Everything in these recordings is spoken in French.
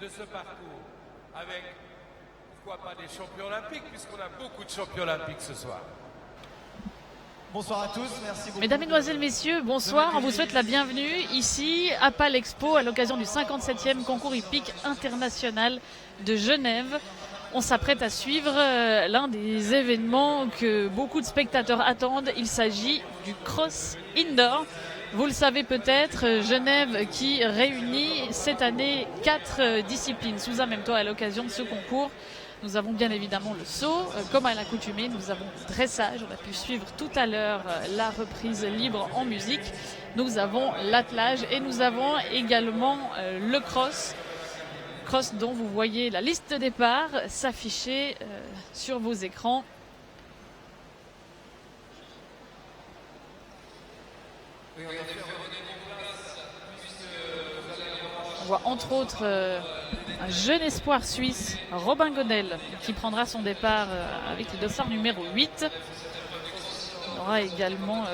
de ce parcours avec, pourquoi pas, des champions olympiques, puisqu'on a beaucoup de champions olympiques ce soir. Bonsoir à tous, merci beaucoup. Mesdames, Mesdemoiselles, Messieurs, bonsoir. On vous souhaite la bienvenue ici à Palexpo à l'occasion du 57e concours hippique international de Genève. On s'apprête à suivre l'un des événements que beaucoup de spectateurs attendent. Il s'agit du cross indoor. Vous le savez peut-être, Genève qui réunit cette année 4 disciplines sous un même toit à l'occasion de ce concours. Nous avons bien évidemment le saut, comme à l'accoutumée, nous avons le dressage, on a pu suivre tout à l'heure la reprise libre en musique. Nous avons l'attelage et nous avons également le cross. Cross dont vous voyez la liste de départ s'afficher sur vos écrans. On voit entre autres un jeune espoir suisse, Robin Godel, qui prendra son départ avec le dossard numéro 8. Il y aura également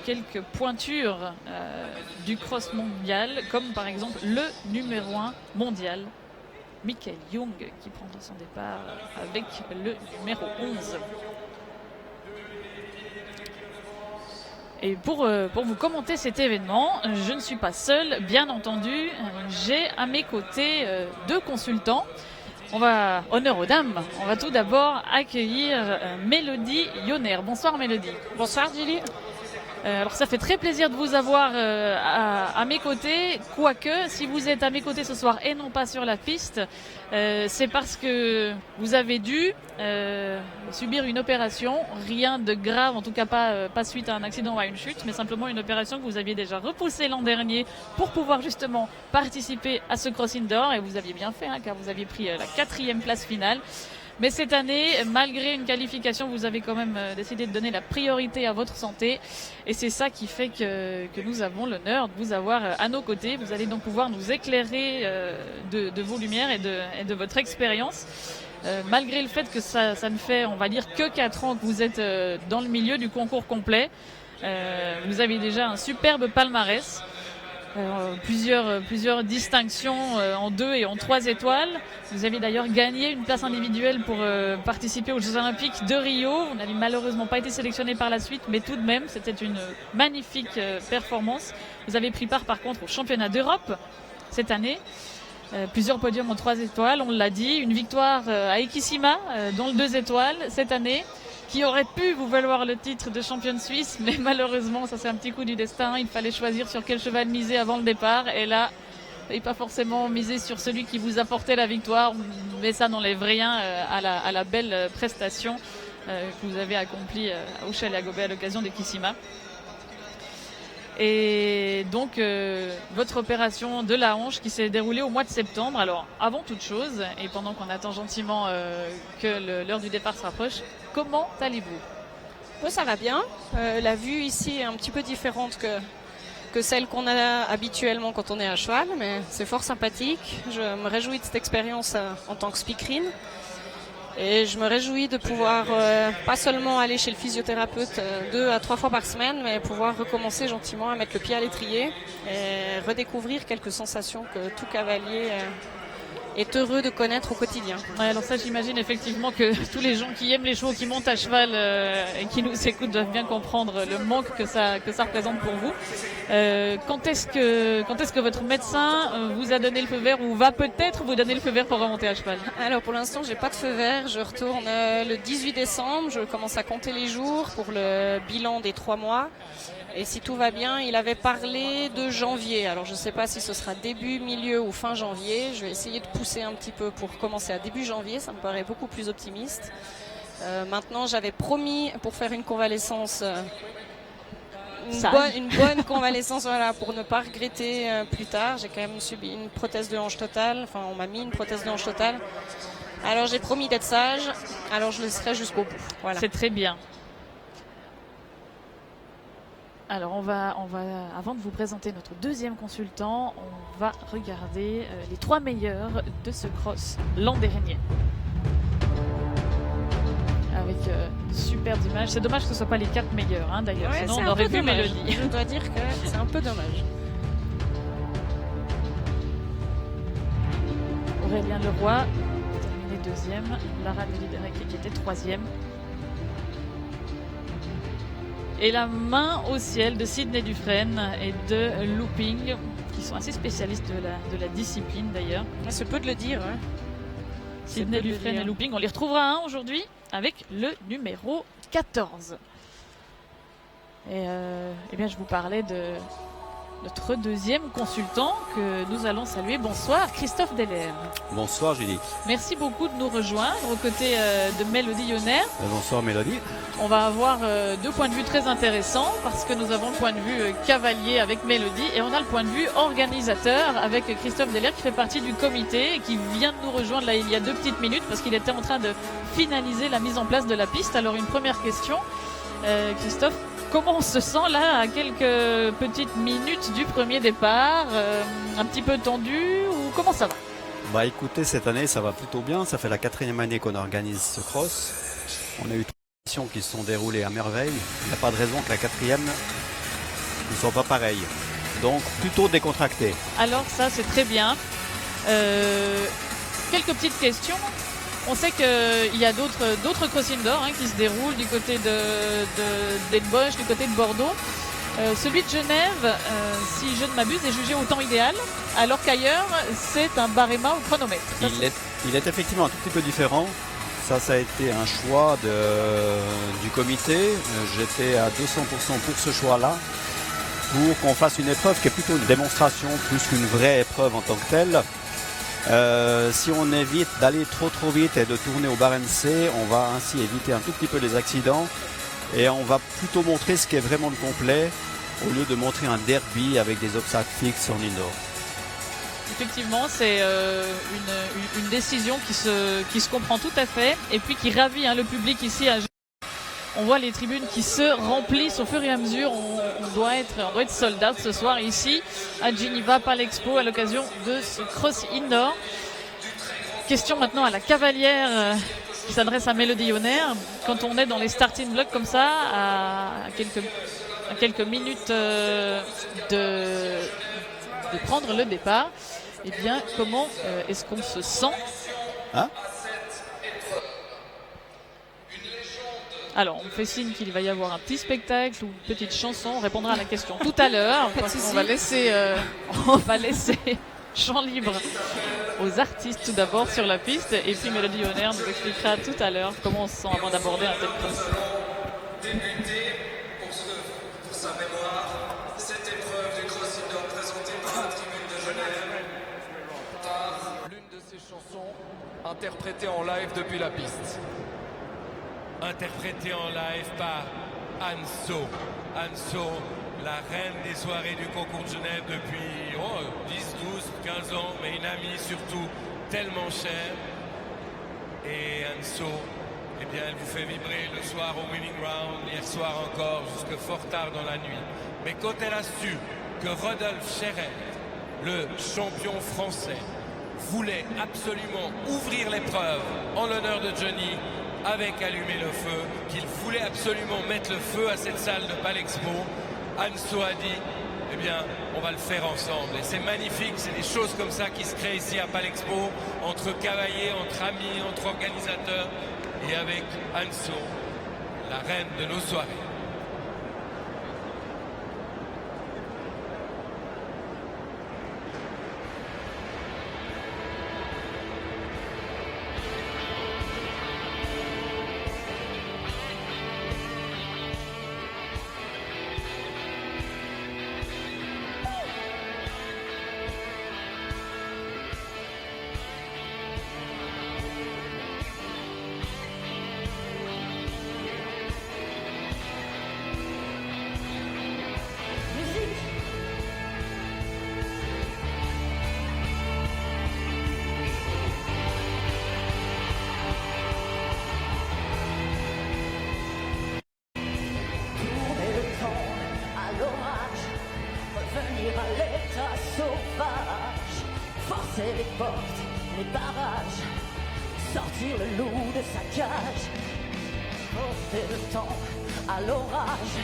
quelques pointures du cross mondial, comme par exemple le numéro 1 mondial, Michael Young, qui prendra son départ avec le numéro 11. Et pour vous commenter cet événement, je ne suis pas seule, bien entendu. J'ai à mes côtés 2 consultants. On va, honneur aux dames, on va tout d'abord accueillir Mélodie Yonner. Bonsoir Mélodie. Bonsoir Julie. Alors ça fait très plaisir de vous avoir à mes côtés, quoique si vous êtes à mes côtés ce soir et non pas sur la piste, c'est parce que vous avez dû subir une opération, rien de grave, en tout cas pas suite à un accident ou à une chute, mais simplement une opération que vous aviez déjà repoussée l'an dernier pour pouvoir justement participer à ce cross indoor, et vous aviez bien fait car vous aviez pris la 4e place finale. Mais cette année, malgré une qualification, vous avez quand même décidé de donner la priorité à votre santé. Et c'est ça qui fait que nous avons l'honneur de vous avoir à nos côtés. Vous allez donc pouvoir nous éclairer de vos lumières et de votre expérience. Malgré le fait que ça ne fait, on va dire, que 4 ans que vous êtes dans le milieu du concours complet. Vous avez déjà un superbe palmarès. Plusieurs distinctions en 2 et en 3 étoiles. Vous avez d'ailleurs gagné une place individuelle pour participer aux Jeux Olympiques de Rio. Vous n'avez malheureusement pas été sélectionné par la suite, mais tout de même, c'était une magnifique performance. Vous avez pris part par contre au championnat d'Europe cette année. Plusieurs podiums en 3 étoiles, on l'a dit. Une victoire à Ikisima, dont le 2 étoiles cette année, qui aurait pu vous valoir le titre de championne suisse, mais malheureusement, ça c'est un petit coup du destin. Il fallait choisir sur quel cheval miser avant le départ, et là, et pas forcément miser sur celui qui vous apportait la victoire, mais ça n'enlève rien à la belle prestation que vous avez accomplie à Ouchel et à Gobet à l'occasion des Kissima. Et donc votre opération de la hanche qui s'est déroulée au mois de septembre. Alors avant toute chose, et pendant qu'on attend gentiment que l'heure du départ se rapproche, comment allez-vous? Oui, ça va bien. La vue ici est un petit peu différente que celle qu'on a habituellement quand on est à cheval, mais c'est fort sympathique. Je me réjouis de cette expérience en tant que speakerine. Et je me réjouis de pouvoir pas seulement aller chez le physiothérapeute 2 à 3 fois par semaine, mais pouvoir recommencer gentiment à mettre le pied à l'étrier et redécouvrir quelques sensations que tout cavalier est heureux de connaître au quotidien. Ouais, alors ça, j'imagine effectivement que tous les gens qui aiment les chevaux, qui montent à cheval et qui nous écoutent doivent bien comprendre le manque que ça représente pour vous. Quand est-ce que votre médecin vous a donné le feu vert ou va peut-être vous donner le feu vert pour remonter à cheval? Alors pour l'instant, j'ai pas de feu vert. Je retourne le 18 décembre. Je commence à compter les jours pour le bilan des 3 mois. Et si tout va bien, il avait parlé de janvier. Alors je ne sais pas si ce sera début, milieu ou fin janvier. Je vais essayer de pousser un petit peu pour commencer à début janvier. Ça me paraît beaucoup plus optimiste. Maintenant, j'avais promis pour faire une convalescence, une bonne convalescence, voilà, pour ne pas regretter plus tard. J'ai quand même subi une prothèse de hanche totale. Enfin, on m'a mis une prothèse de hanche totale. Alors j'ai promis d'être sage. Alors je le serai jusqu'au bout. Voilà. C'est très bien. Alors on va, avant de vous présenter notre deuxième consultant, on va regarder les 3 meilleurs de ce cross l'an dernier. Avec de superbes images. C'est dommage que ce ne soit pas les 4 meilleurs d'ailleurs, ouais, sinon on aurait vu Mélodie. Je dois dire que c'est un peu dommage. Aurélien Leroy terminé deuxième, Lara Deliberec qui était troisième. Et la main au ciel de Sydney Dufresne et de Looping, qui sont assez spécialistes de la discipline d'ailleurs. C'est peu de le dire. Hein. Sydney Dufresne et Looping, on les retrouvera un aujourd'hui avec le numéro 14. Et eh bien, je vous parlais de notre deuxième consultant que nous allons saluer. Bonsoir, Christophe Delair. Bonsoir Julie. Merci beaucoup de nous rejoindre aux côtés de Mélodie Yonner. Bonsoir Mélodie. On va avoir deux points de vue très intéressants parce que nous avons le point de vue cavalier avec Mélodie et on a le point de vue organisateur avec Christophe Delair qui fait partie du comité et qui vient de nous rejoindre là il y a 2 petites minutes parce qu'il était en train de finaliser la mise en place de la piste. Alors une première question, Christophe, comment on se sent là à quelques petites minutes du premier départ, un petit peu tendu ou comment ça va? Bah écoutez, cette année ça va plutôt bien, ça fait la 4e année qu'on organise ce cross. On a eu 3 missions qui se sont déroulées à merveille, il n'y a pas de raison que la 4e ne soit pas pareille. Donc plutôt décontracté. Alors ça c'est très bien. Quelques petites questions. On sait qu'il y a d'autres cross indoor qui se déroulent du côté d'Elbosch, du côté de Bordeaux. Celui de Genève, si je ne m'abuse, est jugé au temps idéal, alors qu'ailleurs, c'est un barema au chronomètre. Il est effectivement un tout petit peu différent. Ça a été un choix du comité. J'étais à 200% pour ce choix-là, pour qu'on fasse une épreuve qui est plutôt une démonstration plus qu'une vraie épreuve en tant que telle. Si on évite d'aller trop vite et de tourner au bar MC, on va ainsi éviter un tout petit peu les accidents et on va plutôt montrer ce qui est vraiment le complet au lieu de montrer un derby avec des obstacles fixes en indoor. Effectivement, c'est une décision qui se comprend tout à fait et puis qui ravit le public ici à Genève. On voit les tribunes qui se remplissent au fur et à mesure. On doit être sold out ce soir ici à Geneva Palexpo à l'occasion de ce cross indoor. Question maintenant à la cavalière qui s'adresse à Mélodie Yonner. Quand on est dans les starting blocks comme ça, à quelques minutes de prendre le départ, eh bien comment est-ce qu'on se sent? Alors, on fait signe qu'il va y avoir un petit spectacle ou une petite chanson. On répondra à la question tout à l'heure. On va laisser champ libre aux artistes tout d'abord sur la piste. Et puis Mélodie Yonner nous expliquera tout à l'heure comment on se sent avant d'aborder un tel cross. Débuter, pour sa mémoire, cette épreuve du cross indoor présentée par la tribune de Genève par l'une de ses chansons interprétée en live depuis la piste. Interprété en live par Anso. Anso, la reine des soirées du concours de Genève depuis 10, 12, 15 ans, mais une amie surtout tellement chère. Et Anso, eh bien, elle vous fait vibrer le soir au Winning Round, hier soir encore, jusque fort tard dans la nuit. Mais quand elle a su que Rodolphe Chéret, le champion français, voulait absolument ouvrir l'épreuve en l'honneur de Johnny, avec Allumer le feu, qu'il voulait absolument mettre le feu à cette salle de Palexpo, Anso a dit, eh bien, on va le faire ensemble. Et c'est magnifique, c'est des choses comme ça qui se créent ici à Palexpo, entre cavaliers, entre amis, entre organisateurs, et avec Anso, la reine de nos soirées. Les portes, les barrages, sortir le loup de sa cage, porter le temps à l'orage,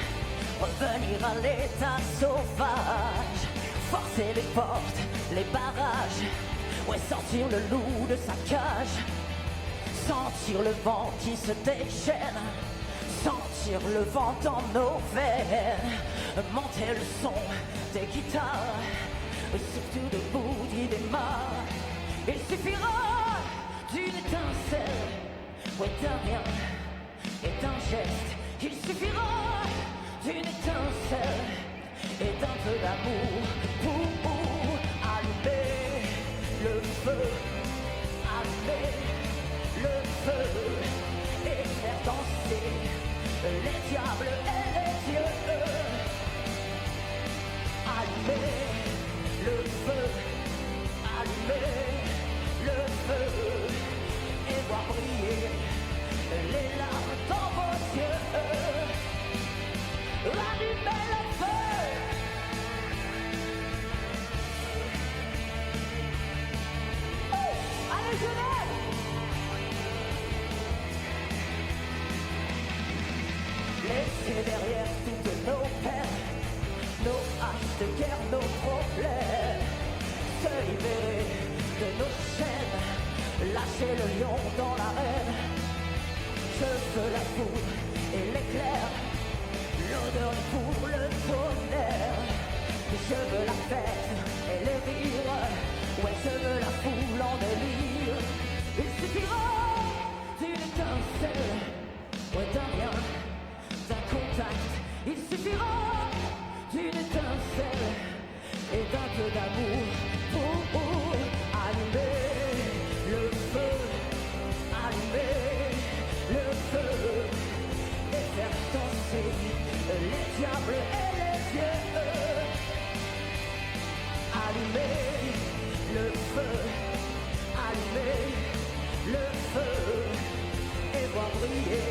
revenir à l'état sauvage, forcer les portes, les barrages, Ouais, sortir le loup de sa cage, sentir le vent qui se déchaîne, sentir le vent dans nos veines, monter le son des guitares, surtout debout qui démarre. Il suffira d'une étincelle, ouais, d'un rien et d'un geste. Il suffira d'une étincelle et d'un peu d'amour pour allumer le feu, allumer le feu et faire danser les diables et les dieux. Allumer le feu, allumer le feu et voir briller les larmes dans vos yeux. Allumer le feu. Oh, allez Genève. Laissez derrière toutes nos peines, nos haches de guerre, nos problèmes, se libérer de nos chaînes, lâcher le lion dans l'arène. Je veux la foudre et l'éclair, l'odeur du four, le tonnerre. Je veux la fête et les rires, ouais, je veux la foule en délire. Il suffira d'une étincelle, ouais, d'un rien, d'un contact. Il suffira d'une étincelle et d'un peu d'amour pour allumer le feu, allumer le feu et faire danser les diables et les dieux. Allumer le feu, allumer le feu et voir briller,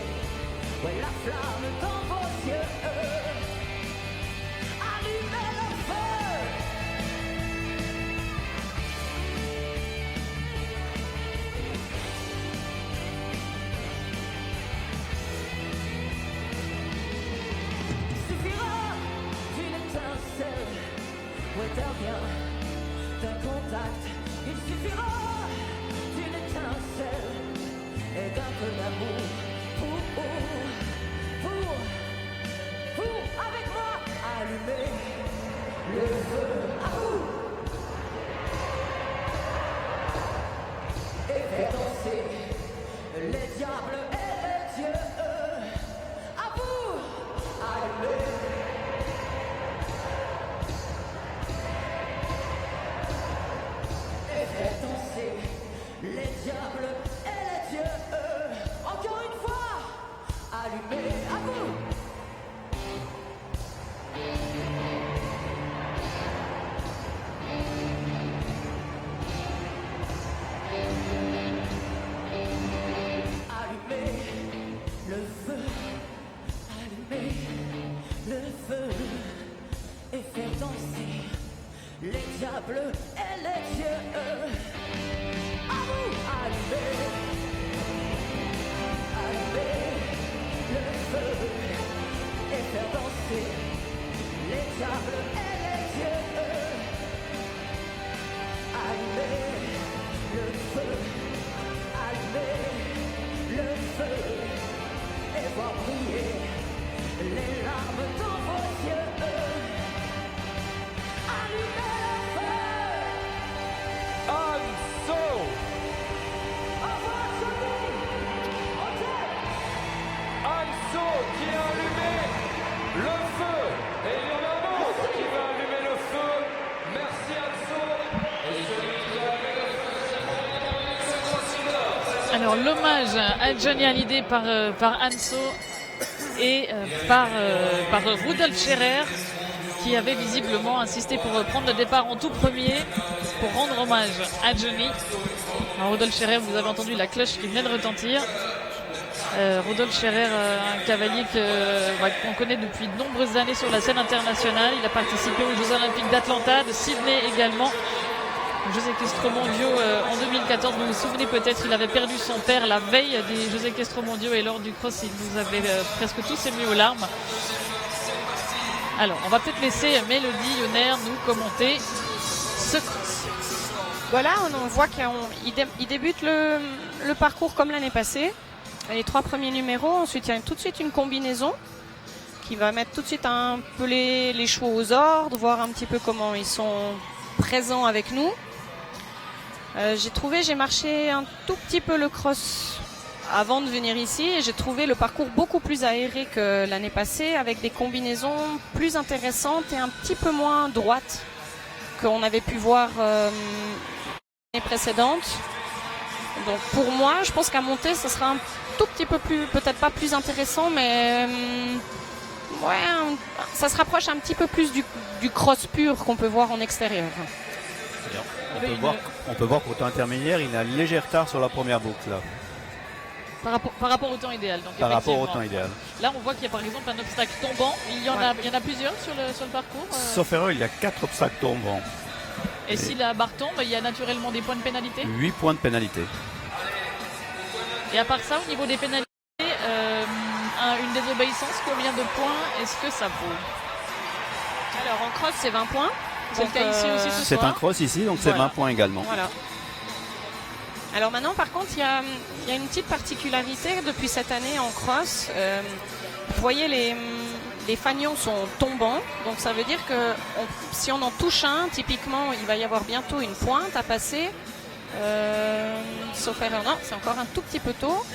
ouais, la flamme dans vos yeux. Allumer le feu. Il suffira d'une étincelle, ouais, d'un rien, d'un contact. Il suffira d'une étincelle et d'un peu d'amour pour, avec moi, allumer le feu à vous et faire danser les diables et les dieux. À vous, allumer. Et faire danser les diables et les dieux. Encore une fois, allumez, à vous. Allumez le feu, allumez le feu et faire danser les diables et les dieux. À vous, allumez, allumez le feu et faire danser les diables et les dieux. Allumez le feu, allumez le feu et voir briller les larmes dans vos yeux. Allumez le feu. Anso. Au revoir, Johnny. On t'aime. Anso qui a allumé le feu. Et il y en a d'autres qui va allumer le feu. Merci Anso. Et celui qui a allumé le feu, c'est Crossy. Alors l'hommage à Johnny Hallyday par Anso et par Rudolf Scherer, qui avait visiblement insisté pour prendre le départ en tout premier pour rendre hommage à Johnny. Alors, Rudolf Scherer, vous avez entendu la cloche qui venait de retentir. Rudolf Scherer, un cavalier qu'on connaît depuis de nombreuses années sur la scène internationale. Il a participé aux Jeux Olympiques d'Atlanta, de Sydney également. Aux Jeux équestres mondiaux en 2014, vous vous souvenez peut-être, il avait perdu son père la veille des Jeux équestres mondiaux et lors du cross, il nous avait presque tous émus aux larmes. Alors, on va peut-être laisser Mélodie Yonner nous commenter ce cross. Voilà, on voit qu'il débute le parcours comme l'année passée. Les 3 premiers numéros, ensuite il y a tout de suite une combinaison qui va mettre tout de suite un peu les chevaux aux ordres, voir un petit peu comment ils sont présents avec nous. J'ai marché un tout petit peu le cross avant de venir ici et j'ai trouvé le parcours beaucoup plus aéré que l'année passée avec des combinaisons plus intéressantes et un petit peu moins droites qu'on avait pu voir l'année précédente. Donc pour moi, je pense qu'à monter, ce sera un tout petit peu plus, peut-être pas plus intéressant, mais ça se rapproche un petit peu plus du cross pur qu'on peut voir en extérieur. On peut voir qu'au temps intermédiaire, il a un léger retard sur la première boucle. Là. Par rapport au temps idéal. Donc, par rapport au temps idéal. Là, on voit qu'il y a par exemple un obstacle tombant. Il y en a plusieurs sur le parcours. Sauf erreur, il y a 4 obstacles tombants. Et si la barre tombe, il y a naturellement des points de pénalité ? 8 points de pénalité. Et à part ça, au niveau des pénalités, une désobéissance, combien de points est-ce que ça vaut ? Alors en cross, c'est 20 points. C'est le cas ici aussi ce c'est soir. un cross ici, donc c'est 20 points également. Voilà. Alors maintenant, par contre, il y a une petite particularité depuis cette année en cross. Vous voyez, les fanions sont tombants. Donc ça veut dire que si on en touche un, typiquement, il va y avoir bientôt une pointe à passer. Sauf erreur, non, c'est encore un tout petit peu tôt.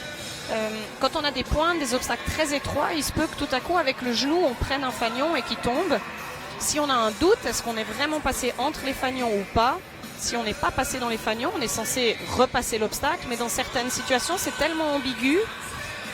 Quand on a des pointes, des obstacles très étroits, il se peut que tout à coup, avec le genou, on prenne un fanion et qu'il tombe. Si on a un doute, est-ce qu'on est vraiment passé entre les fanions ou pas ? Si on n'est pas passé dans les fanions, on est censé repasser l'obstacle, mais dans certaines situations, c'est tellement ambigu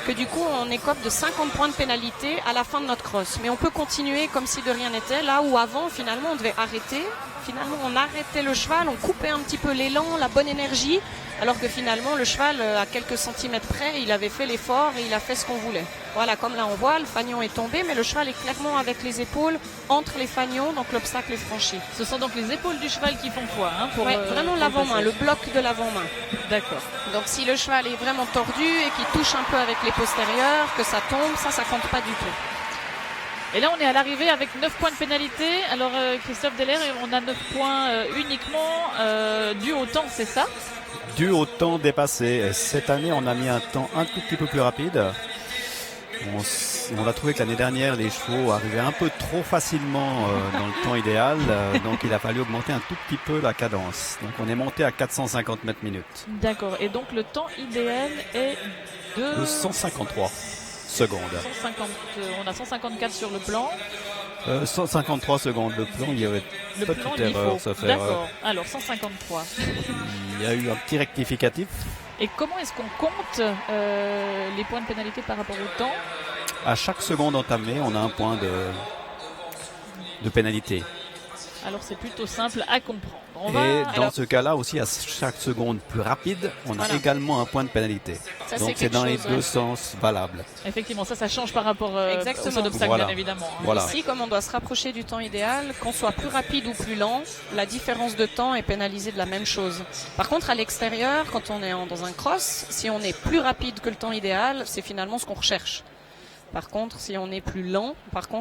que du coup, on écope de 50 points de pénalité à la fin de notre cross. Mais on peut continuer comme si de rien n'était, là où avant, finalement, on devait arrêter. Finalement, on arrêtait le cheval, on coupait un petit peu l'élan, la bonne énergie, alors que finalement, le cheval, à quelques centimètres près, il avait fait l'effort et il a fait ce qu'on voulait. Voilà, comme là on voit, le fanion est tombé, mais le cheval est clairement avec les épaules entre les fanions, donc l'obstacle est franchi. Ce sont donc les épaules du cheval qui font foi, hein, pour vraiment l'avant-main, le bloc de l'avant-main. D'accord. Donc si le cheval est vraiment tordu et qu'il touche un peu avec les postérieurs, que ça tombe, ça compte pas du tout. Et là, on est à l'arrivée avec 9 points de pénalité. Alors, Christophe Deller, on a 9 points uniquement dû au temps, c'est ça ? Dû au temps dépassé. Cette année, on a mis un temps un tout petit peu plus rapide. On a trouvé que l'année dernière, les chevaux arrivaient un peu trop facilement dans le temps idéal. Donc, il a fallu augmenter un tout petit peu la cadence. Donc, on est monté à 450 mètres minutes. D'accord. Et donc, le temps idéal est de 153 secondes. On a 154 sur le plan. 153 secondes. Le plan, il y avait petite erreur. D'accord. Alors, 153. Il y a eu un petit rectificatif. Et comment est-ce qu'on compte les points de pénalité par rapport au temps ? À chaque seconde entamée, on a un point de pénalité. Alors c'est plutôt simple à comprendre. Dans ce cas-là aussi, à chaque seconde plus rapide, on a également un point de pénalité. Donc c'est dans les deux sens valables. Effectivement, ça change par rapport au saut d'obstacle, bien évidemment. Voilà. Ici, comme on doit se rapprocher du temps idéal, qu'on soit plus rapide ou plus lent, la différence de temps est pénalisée de la même chose. Par contre, à l'extérieur, quand on est dans un cross, si on est plus rapide que le temps idéal, c'est finalement ce qu'on recherche. Par contre, si on est plus lent,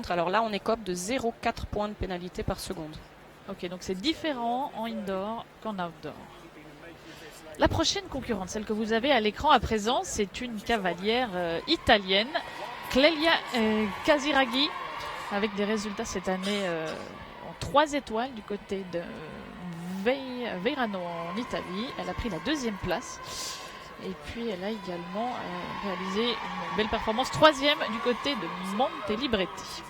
alors là, on écope de 0,4 points de pénalité par seconde. Ok, donc c'est différent en indoor qu'en outdoor. La prochaine concurrente, celle que vous avez à l'écran à présent, c'est une cavalière italienne, Clelia Casiraghi, avec des résultats cette année en 3 étoiles du côté de Veirano en Italie. Elle a pris la 2e place. Et puis elle a également réalisé une belle performance, 3e du côté de Monte Libretti.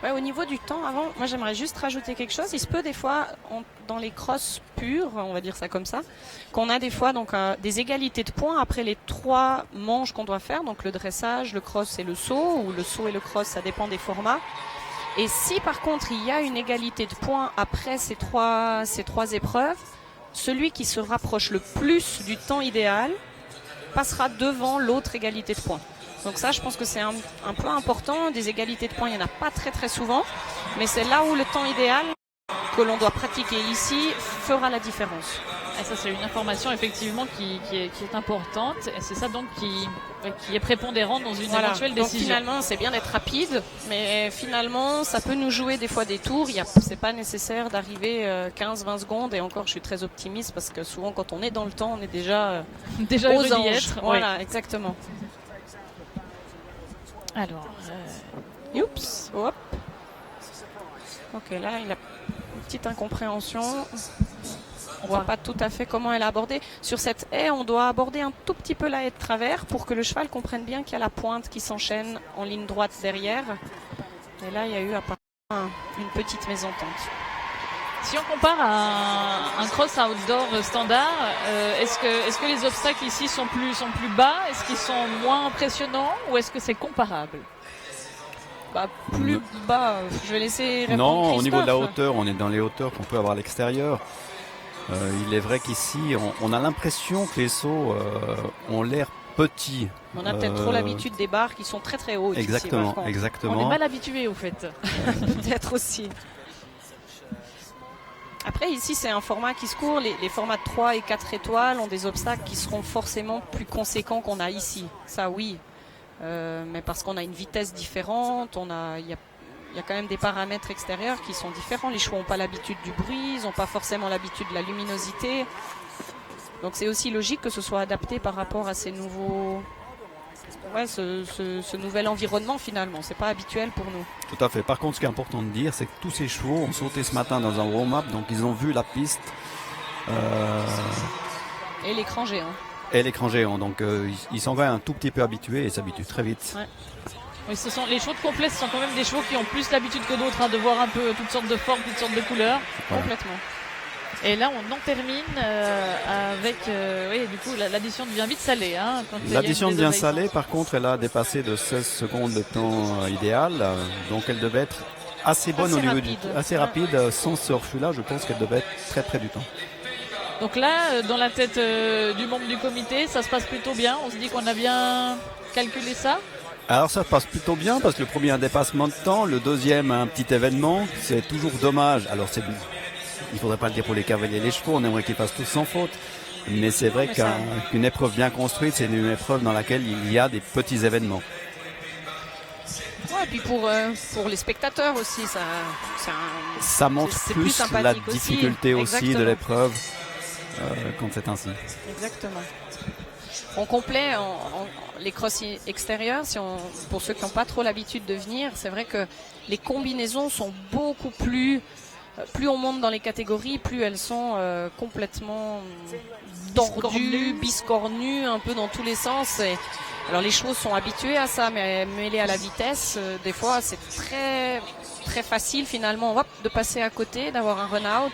Ouais, au niveau du temps, avant, moi j'aimerais juste rajouter quelque chose. Il se peut des fois, dans les crosses pures, on va dire ça comme ça, qu'on a des fois donc des égalités de points après les 3 manches qu'on doit faire, donc le dressage, le cross et le saut, ou le saut et le cross, ça dépend des formats. Et si par contre il y a une égalité de points après ces trois épreuves, celui qui se rapproche le plus du temps idéal passera devant l'autre égalité de points. Donc ça, je pense que c'est un peu important. Des égalités de points, il n'y en a pas très très souvent. Mais c'est là où le temps idéal que l'on doit pratiquer ici fera la différence. Et ça, c'est une information effectivement qui est importante. Et c'est ça donc qui est prépondérant dans une éventuelle Donc décision. finalement, c'est bien d'être rapide, mais finalement, ça peut nous jouer des fois des tours. C'est pas nécessaire d'arriver 15-20 secondes. Et encore, je suis très optimiste parce que souvent, quand on est dans le temps, on est déjà Déjà aux heureux d'y anges. être. Voilà, Oui. exactement. Alors, Oups, hop. Ok, là, il a une petite incompréhension. On voit pas tout à fait comment elle a abordé. Sur cette haie, on doit aborder un tout petit peu la haie de travers pour que le cheval comprenne bien qu'il y a la pointe qui s'enchaîne en ligne droite derrière. Et là, il y a eu apparemment une petite mésentente. si on compare à un cross outdoor standard, est-ce que les obstacles ici sont plus bas? Est-ce qu'ils sont moins impressionnants ou est-ce que c'est comparable? Plus bas, je vais laisser répondre Non, au niveau de la Christophe. hauteur, on est dans les hauteurs qu'on peut avoir à l'extérieur. Il est vrai qu'ici, on a l'impression que les sauts ont l'air petits. On a peut-être trop l'habitude des barres qui sont très très hautes. Exactement, ici, par contre. exactement. On est mal habitué au fait. Peut-être aussi. Après, ici, c'est un format qui se court. Les formats de 3 et 4 étoiles ont des obstacles qui seront forcément plus conséquents qu'on a ici. Ça, oui. Mais parce qu'on a une vitesse différente, il y a quand même des paramètres extérieurs qui sont différents. Les chevaux n'ont pas l'habitude du bruit, ils n'ont pas forcément l'habitude de la luminosité. Donc c'est aussi logique que ce soit adapté par rapport à ces nouveaux... Ouais, ce nouvel environnement finalement. C'est pas habituel pour nous. Tout à fait. Par contre, ce qui est important de dire, c'est que tous ces chevaux ont sauté ce matin dans un warm-up, donc ils ont vu la piste Et l'écran géant. et l'écran géant. Donc ils sont quand même un tout petit peu habitués et s'habituent très vite. Ouais. Oui, les chevaux de complet, ce sont quand même des chevaux qui ont plus l'habitude que d'autres de voir un peu toutes sortes de formes, toutes sortes de couleurs. Voilà. Complètement. Et là, on en termine avec du coup, l'addition devient vite salée. Hein, quand il y a L'addition une devient désobéissance. salée, par contre, elle a dépassé de 16 secondes le temps idéal. Donc elle devait être assez bonne Assez au niveau rapide. assez rapide. Sans ce refus-là, je pense qu'elle devait être très près du temps. Donc là, dans la tête du membre du comité, ça se passe plutôt bien. On se dit qu'on a bien calculé ça. Alors ça passe plutôt bien parce que le premier a un dépassement de temps, le deuxième a un petit événement. C'est toujours dommage. Alors il faudrait pas le dire pour les cavaliers et les chevaux, on aimerait qu'ils fassent tous sans faute. Mais c'est vrai qu'une épreuve bien construite, c'est une épreuve dans laquelle il y a des petits événements. Ouais, et puis pour les spectateurs aussi, Ça montre c'est plus plus sympathique la aussi. difficulté aussi de Exactement. l'épreuve quand c'est ainsi. Exactement. En complet, les crosses extérieures, pour ceux qui n'ont pas trop l'habitude de venir, c'est vrai que les combinaisons sont beaucoup plus on monte dans les catégories, plus elles sont complètement tordues, biscornues, un peu dans tous les sens. Alors les chevaux sont habitués à ça, mais mêlés à la vitesse, des fois c'est très très facile finalement de passer à côté, d'avoir un run-out.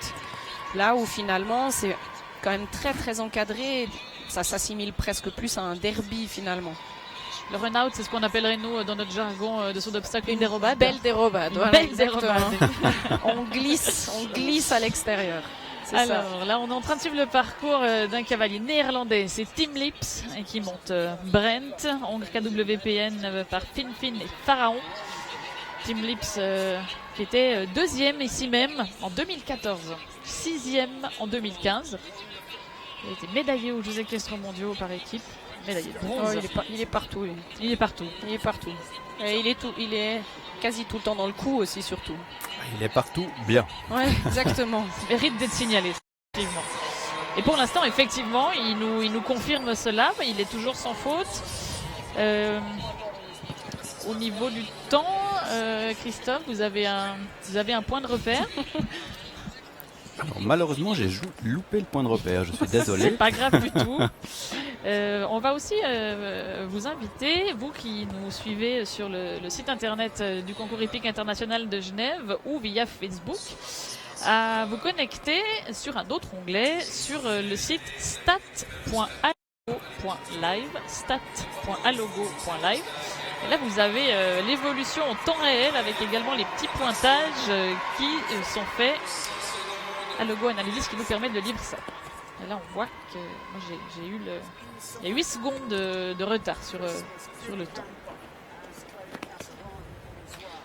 Là où finalement c'est quand même très très encadré, ça s'assimile presque plus à un derby finalement. Le run-out, c'est ce qu'on appellerait nous dans notre jargon de saut d'obstacle une dérobade. Belle dérobade. Une Voilà, belle exactement. dérobade. on glisse à l'extérieur. C'est ça. Alors là, on est en train de suivre le parcours d'un cavalier néerlandais. C'est Tim Lips qui monte Brent, Hongre KWPN par Finfin et Pharaon. Tim Lips qui était deuxième ici même en 2014, sixième en 2015. Il a été médaillé aux Jeux équestres mondiaux par équipe. Médaillé de bronze. Il est partout. Lui. Il est partout. Il est partout. Et il est quasi tout le temps dans le coup aussi, surtout. Il est partout bien. Ouais, exactement. Ça mérite d'être signalé, effectivement. Et pour l'instant, effectivement, il nous confirme cela. Mais il est toujours sans faute. Au niveau du temps, Christophe, vous avez un point de repère. Alors, malheureusement, j'ai loupé le point de repère. Je suis désolé. C'est pas grave du tout. On va aussi vous inviter, vous qui nous suivez sur le site internet du concours hippique international de Genève ou via Facebook, à vous connecter sur un autre onglet sur le site stat.alogo.live. Stat.alogo.live. Et là, vous avez l'évolution en temps réel avec également les petits pointages qui sont faits à Logo Analysis qui nous permet de lire ça. Et là, on voit que moi, j'ai eu il y a 8 secondes de retard sur le temps.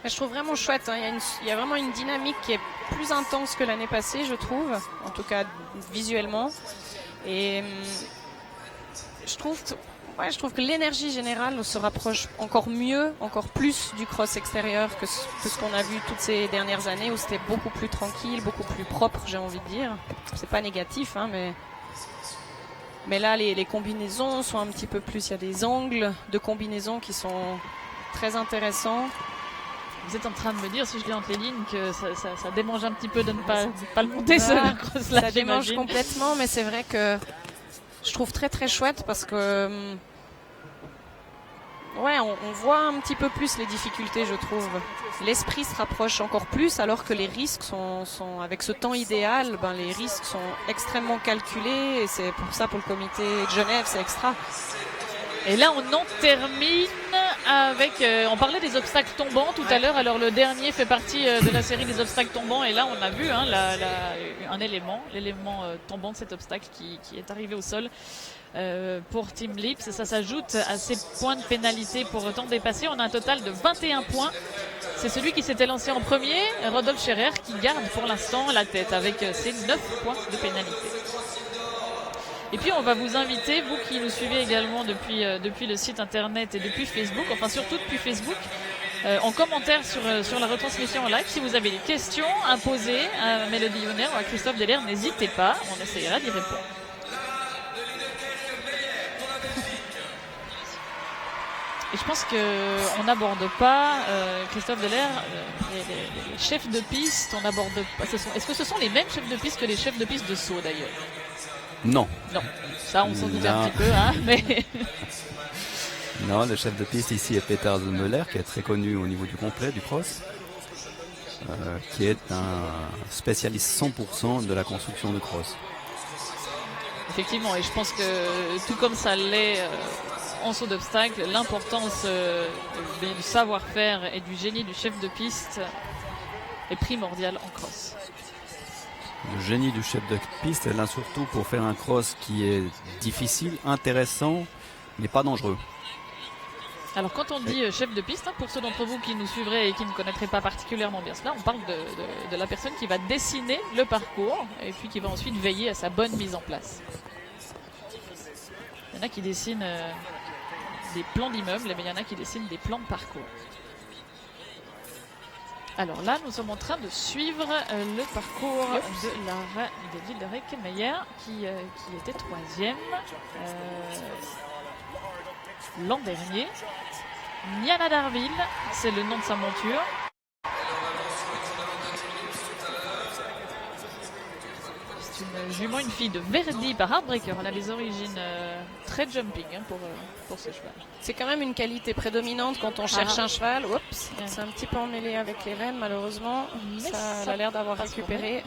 Je trouve vraiment chouette. Hein. Il y a vraiment une dynamique qui est plus intense que l'année passée, je trouve, en tout cas visuellement. Et je trouve que l'énergie générale se rapproche encore mieux, encore plus du cross extérieur que ce qu'on a vu toutes ces dernières années, où c'était beaucoup plus tranquille, beaucoup plus propre, j'ai envie de dire. C'est pas négatif, hein, mais là les combinaisons sont un petit peu plus, il y a des angles de combinaisons qui sont très intéressants. Vous êtes en train de me dire, si je lis entre les lignes, que ça démange un petit peu de ne pas le monter, ce cross-là. Ça démange complètement, mais c'est vrai que je trouve très très chouette parce que on voit un petit peu plus les difficultés, je trouve. L'esprit se rapproche encore plus, alors que les risques sont avec ce temps idéal, les risques sont extrêmement calculés, et c'est pour ça, pour le comité de Genève, c'est extra. Et là, on en termine avec... on parlait des obstacles tombants tout à l'heure. Alors, le dernier fait partie de la série des obstacles tombants. Et là, on a vu un élément, l'élément tombant de cet obstacle qui est arrivé au sol pour Team Lips. Ça s'ajoute à ses points de pénalité pour temps dépassé. On a un total de 21 points. C'est celui qui s'était lancé en premier, Rodolphe Scherer, qui garde pour l'instant la tête avec ses 9 points de pénalité. Et puis on va vous inviter, vous qui nous suivez également depuis le site internet et depuis Facebook, enfin surtout depuis Facebook, en commentaire sur la retransmission en live. Si vous avez des questions à poser à Mélodie Yonner ou à Christophe Delair, n'hésitez pas, on essayera d'y répondre. Et je pense qu'on n'aborde pas, Christophe Delair, les chefs de piste, on n'aborde pas. Est-ce que ce sont les mêmes chefs de piste que les chefs de piste de saut d'ailleurs? Non. Non, ça on s'en doute un petit peu, hein, mais... Non, le chef de piste ici est Peter Müller, qui est très connu au niveau du complet, du cross, qui est un spécialiste 100% de la construction de cross. Effectivement, et je pense que tout comme ça l'est en saut d'obstacle, l'importance du savoir-faire et du génie du chef de piste est primordiale en cross. Le génie du chef de piste est là surtout pour faire un cross qui est difficile, intéressant, mais pas dangereux. Alors quand on dit chef de piste, pour ceux d'entre vous qui nous suivraient et qui ne connaîtraient pas particulièrement bien cela, on parle de la personne qui va dessiner le parcours et puis qui va ensuite veiller à sa bonne mise en place. Il y en a qui dessinent des plans d'immeubles, mais il y en a qui dessinent des plans de parcours. Alors là, nous sommes en train de suivre le parcours de l'île de Reckenmeyer qui était 3e l'an dernier. Niana Darville, c'est le nom de sa monture. C'est une jument, une fille de Verdi par Heartbreaker. Elle a des origines très jumping pour ce cheval. C'est quand même une qualité prédominante quand on cherche un cheval. Oups, c'est un petit peu emmêlé avec les rênes malheureusement. Ça a l'air d'avoir récupéré.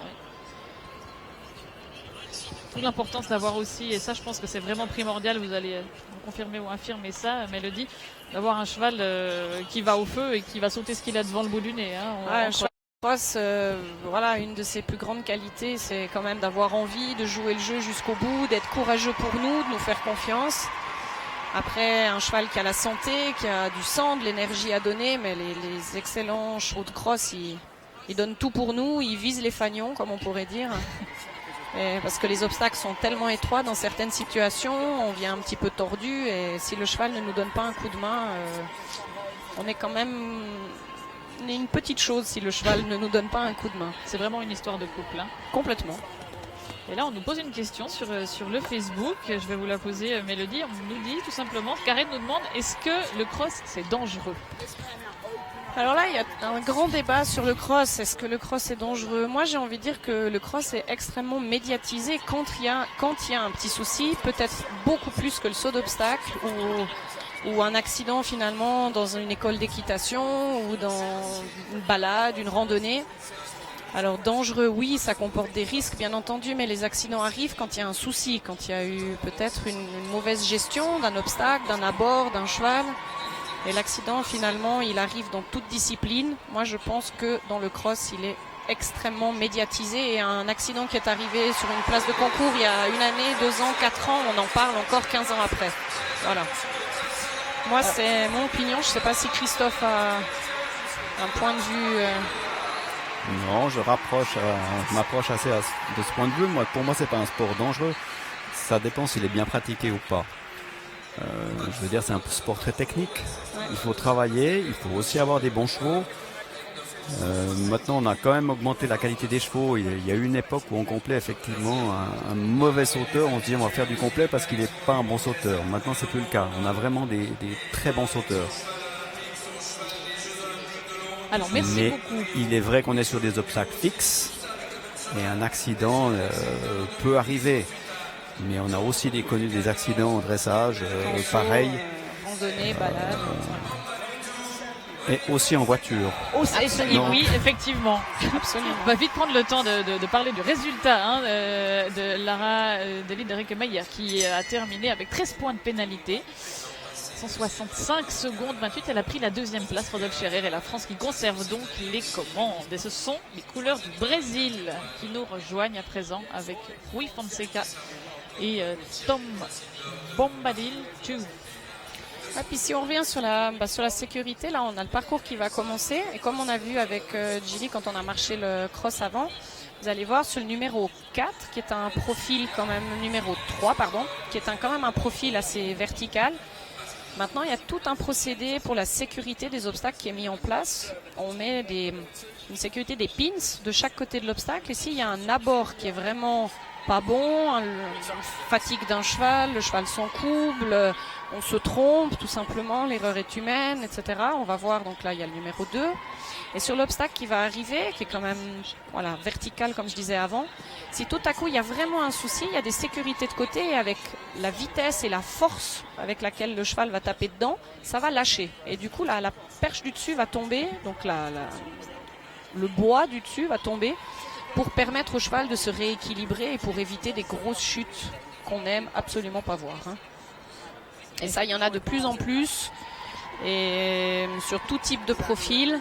Toute l'importance d'avoir aussi, et ça je pense que c'est vraiment primordial, vous allez confirmer ou infirmer ça, Mélodie, d'avoir un cheval qui va au feu et qui va sauter ce qu'il a devant le bout du nez. Un cheval cross, une de ses plus grandes qualités, c'est quand même d'avoir envie de jouer le jeu jusqu'au bout, d'être courageux pour nous, de nous faire confiance. Après, un cheval qui a la santé, qui a du sang, de l'énergie à donner, mais les excellents chevaux de cross, ils donnent tout pour nous, ils visent les fagnons, comme on pourrait dire. Parce que les obstacles sont tellement étroits dans certaines situations, on vient un petit peu tordu, et si le cheval ne nous donne pas un coup de main, on est quand même une petite chose si le cheval ne nous donne pas un coup de main. C'est vraiment une histoire de couple. Hein. Complètement. Et là, on nous pose une question sur le Facebook. Je vais vous la poser, Mélodie. On nous dit tout simplement, Karen nous demande, est-ce que le cross, c'est dangereux ? Alors là, il y a un grand débat sur le cross. Est-ce que le cross est dangereux ? Moi, j'ai envie de dire que le cross est extrêmement médiatisé quand il y a un petit souci, peut-être beaucoup plus que le saut d'obstacle ou un accident finalement dans une école d'équitation ou dans une balade, une randonnée. Alors dangereux, oui, ça comporte des risques bien entendu, mais les accidents arrivent quand il y a un souci, quand il y a eu peut-être une mauvaise gestion d'un obstacle, d'un abord, d'un cheval. Et l'accident, finalement, il arrive dans toute discipline. Moi, je pense que dans le cross, il est extrêmement médiatisé. Et un accident qui est arrivé sur une place de concours il y a 1 année, 2 ans, 4 ans, on en parle encore 15 ans après. Voilà. Moi, c'est mon opinion. Je ne sais pas si Christophe a un point de vue Non, je m'approche assez de ce point de vue. Pour moi, c'est pas un sport dangereux. Ça dépend s'il est bien pratiqué ou pas. Je veux dire, c'est un sport très technique. Ouais. Il faut travailler, il faut aussi avoir des bons chevaux. Maintenant, on a quand même augmenté la qualité des chevaux. Il y a eu une époque où on complet effectivement un mauvais sauteur. On se dit on va faire du complet parce qu'il n'est pas un bon sauteur. Maintenant, c'est plus le cas. On a vraiment des très bons sauteurs. Alors, merci Mais beaucoup. il est vrai qu'on est sur des obstacles fixes et un accident peut arriver. Mais on a aussi connu des accidents au dressage, pareil. Randonnée, balade. Et aussi en voiture. Oui, effectivement. Absolument. On va vite prendre le temps de parler du résultat de Lara Deli-Dereke Meyer qui a terminé avec 13 points de pénalité. 165 secondes 28, elle a pris la deuxième place. Rodolphe Scherer et la France qui conserve donc les commandes. Et ce sont les couleurs du Brésil qui nous rejoignent à présent avec Rui Fonseca et Tom Bombadil. Et puis si on revient sur la sécurité, là on a le parcours qui va commencer. Et comme on a vu avec Gilly quand on a marché le cross avant, vous allez voir sur le numéro 4, qui est un profil quand même, numéro 3, pardon, qui est quand même un profil assez vertical. Maintenant, il y a tout un procédé pour la sécurité des obstacles qui est mis en place. On met une sécurité des pins de chaque côté de l'obstacle. Ici, il y a un abord qui est vraiment pas bon, fatigue d'un cheval, le cheval s'encouble, on se trompe tout simplement, l'erreur est humaine, etc. On va voir, donc là, il y a le numéro 2. Et sur l'obstacle qui va arriver, qui est quand même vertical comme je disais avant, si tout à coup il y a vraiment un souci, il y a des sécurités de côté et avec la vitesse et la force avec laquelle le cheval va taper dedans, ça va lâcher. Et du coup la perche du dessus va tomber, donc le bois du dessus va tomber pour permettre au cheval de se rééquilibrer et pour éviter des grosses chutes qu'on n'aime absolument pas voir. Et ça, il y en a de plus en plus et sur tout type de profil.